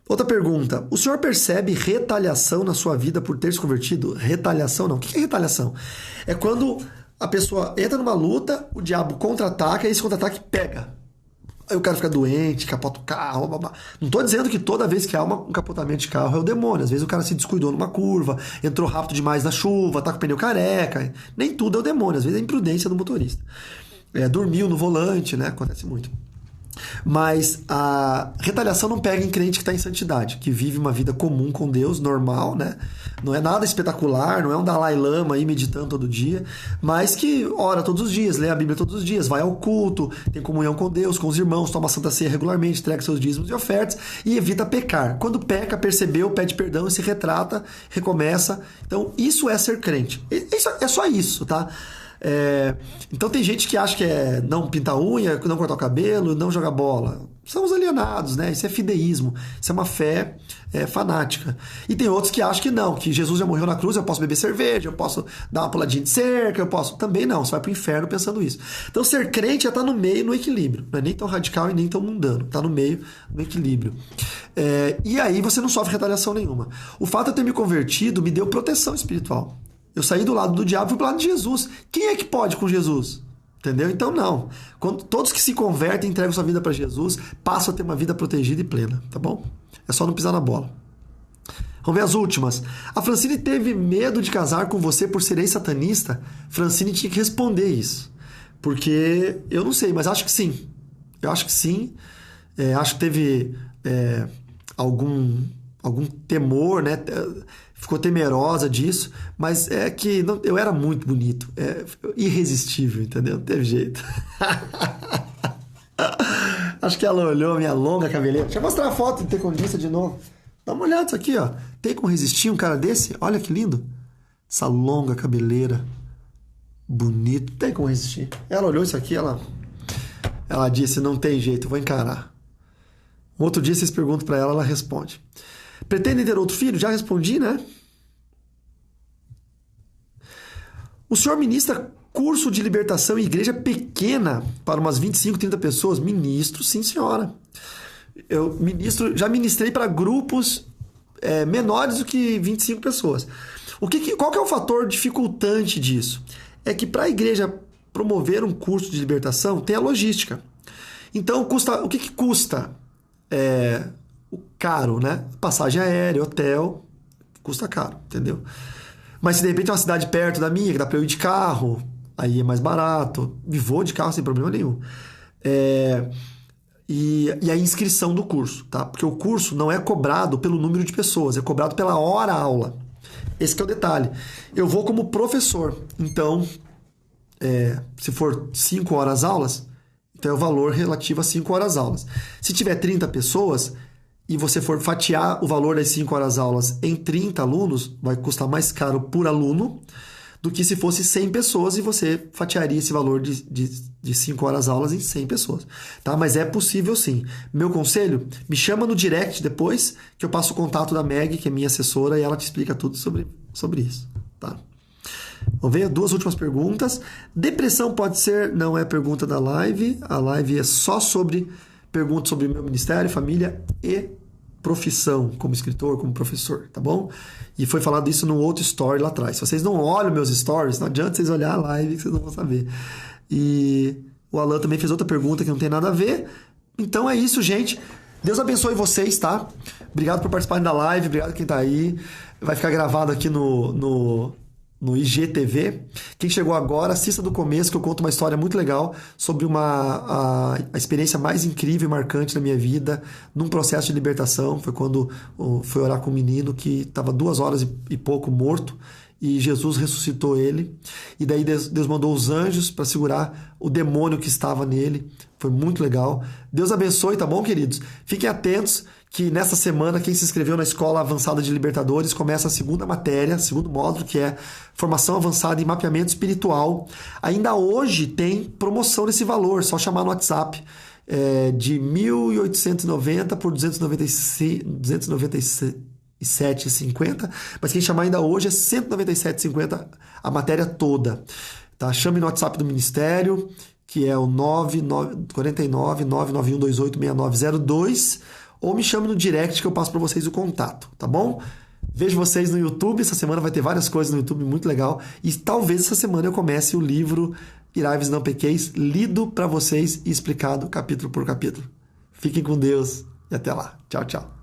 Outra pergunta. O senhor percebe retaliação na sua vida por ter se convertido? Retaliação não. O que é retaliação? É quando a pessoa entra numa luta, o diabo contra-ataca e esse contra-ataque pega. Aí o cara fica doente, capota o carro, blá, blá. Não estou dizendo que toda vez que há um capotamento de carro é o demônio. Às vezes o cara se descuidou numa curva, entrou rápido demais na chuva, tá com o pneu careca. Nem tudo é o demônio, às vezes é a imprudência do motorista. Dormiu no volante, né? Acontece muito. Mas a retaliação não pega em crente que está em santidade, que vive uma vida comum com Deus, normal, né? Não é nada espetacular, não é um Dalai Lama aí meditando todo dia, mas que ora todos os dias, lê a Bíblia todos os dias, vai ao culto, tem comunhão com Deus, com os irmãos, toma a Santa Ceia regularmente, entrega seus dízimos e ofertas e evita pecar. Quando peca, percebeu, pede perdão e se retrata, recomeça. Então, isso é ser crente. É só isso, tá? Então tem gente que acha que é não pintar unha, não cortar o cabelo, não jogar bola. são os alienados, né? Isso é fideísmo, isso é uma fé fanática. E tem outros que acham que não, que Jesus já morreu na cruz, eu posso beber cerveja, eu posso dar uma puladinha de cerca, eu posso... Também não, você vai pro inferno pensando isso. Então ser crente é estar no meio, no equilíbrio. Não é nem tão radical e nem tão mundano. Tá no meio, no equilíbrio. E aí você não sofre retaliação nenhuma. O fato de eu ter me convertido me deu proteção espiritual. Eu saí do lado do diabo e fui pro lado de Jesus. Quem é que pode com Jesus? Entendeu? Então não. Quando todos que se convertem, entregam sua vida para Jesus, passam a ter uma vida protegida e plena, tá bom? É só não pisar na bola. Vamos ver as últimas. A Francine teve medo de casar com você por ser ex-satanista? Francine tinha que responder isso. Porque eu não sei, mas acho que sim. Eu acho que sim. Acho que teve algum temor, né? Ficou temerosa disso, mas é que eu era muito bonito, irresistível, entendeu? Não teve jeito. Acho que ela olhou minha longa cabeleira. Deixa eu mostrar a foto de tecondista de novo. Dá uma olhada isso aqui, ó. Tem como resistir um cara desse? Olha que lindo. Essa longa cabeleira. Bonito. Tem como resistir. Ela olhou isso aqui, ela disse, não tem jeito, eu vou encarar. Um outro dia vocês perguntam pra ela, ela responde. Pretendem ter outro filho? Já respondi, né? O senhor ministra curso de libertação em igreja pequena para umas 25, 30 pessoas? Ministro, sim, senhora. Eu já ministrei para grupos menores do que 25 pessoas. Qual que é o fator dificultante disso? É que para a igreja promover um curso de libertação tem a logística. Então, o que custa? O caro, né? Passagem aérea, hotel, custa caro, entendeu? Mas se de repente é uma cidade perto da minha, que dá pra eu ir de carro, aí é mais barato. E vou de carro sem problema nenhum. E a inscrição do curso, tá? Porque o curso não é cobrado pelo número de pessoas, é cobrado pela hora aula. Esse que é o detalhe. Eu vou como professor, então, se for 5 horas aulas, então é o valor relativo a 5 horas aulas. Se tiver 30 pessoas e você for fatiar o valor das 5 horas aulas em 30 alunos, vai custar mais caro por aluno do que se fosse 100 pessoas e você fatiaria esse valor de 5 horas aulas em 100 pessoas. Tá? Mas é possível sim. Meu conselho, me chama no direct depois que eu passo o contato da Meg, que é minha assessora, e ela te explica tudo sobre isso. Tá? Vamos ver 2 últimas perguntas. Depressão pode ser? Não é pergunta da live. A live é só sobre perguntas sobre meu ministério, família e profissão, como escritor, como professor, tá bom? E foi falado isso num outro story lá atrás. Se vocês não olham meus stories, não adianta vocês olhar a live que vocês não vão saber. E o Alan também fez outra pergunta que não tem nada a ver. Então é isso, gente. Deus abençoe vocês, tá? Obrigado por participarem da live, obrigado quem tá aí. Vai ficar gravado aqui no IGTV. Quem chegou agora, assista do começo, que eu conto uma história muito legal sobre a experiência mais incrível e marcante da minha vida num processo de libertação. Foi quando fui orar com um menino que estava 2 horas e pouco morto e Jesus ressuscitou ele. E daí Deus mandou os anjos para segurar o demônio que estava nele. Foi muito legal. Deus abençoe, tá bom, queridos? Fiquem atentos que nessa semana, quem se inscreveu na Escola Avançada de Libertadores começa a segunda matéria, segundo módulo, que é Formação Avançada em Mapeamento Espiritual. Ainda hoje tem promoção nesse valor, só chamar no WhatsApp, de 1.890 por 297,50, mas quem chamar ainda hoje é 197,50 a matéria toda. Tá? Chame no WhatsApp do Ministério, que é o 49 99128 6902, ou me chame no direct que eu passo para vocês o contato, tá bom? Vejo vocês no YouTube, essa semana vai ter várias coisas no YouTube muito legal, e talvez essa semana eu comece o livro Irai-vos não pequeis, lido para vocês e explicado capítulo por capítulo. Fiquem com Deus e até lá. Tchau, tchau.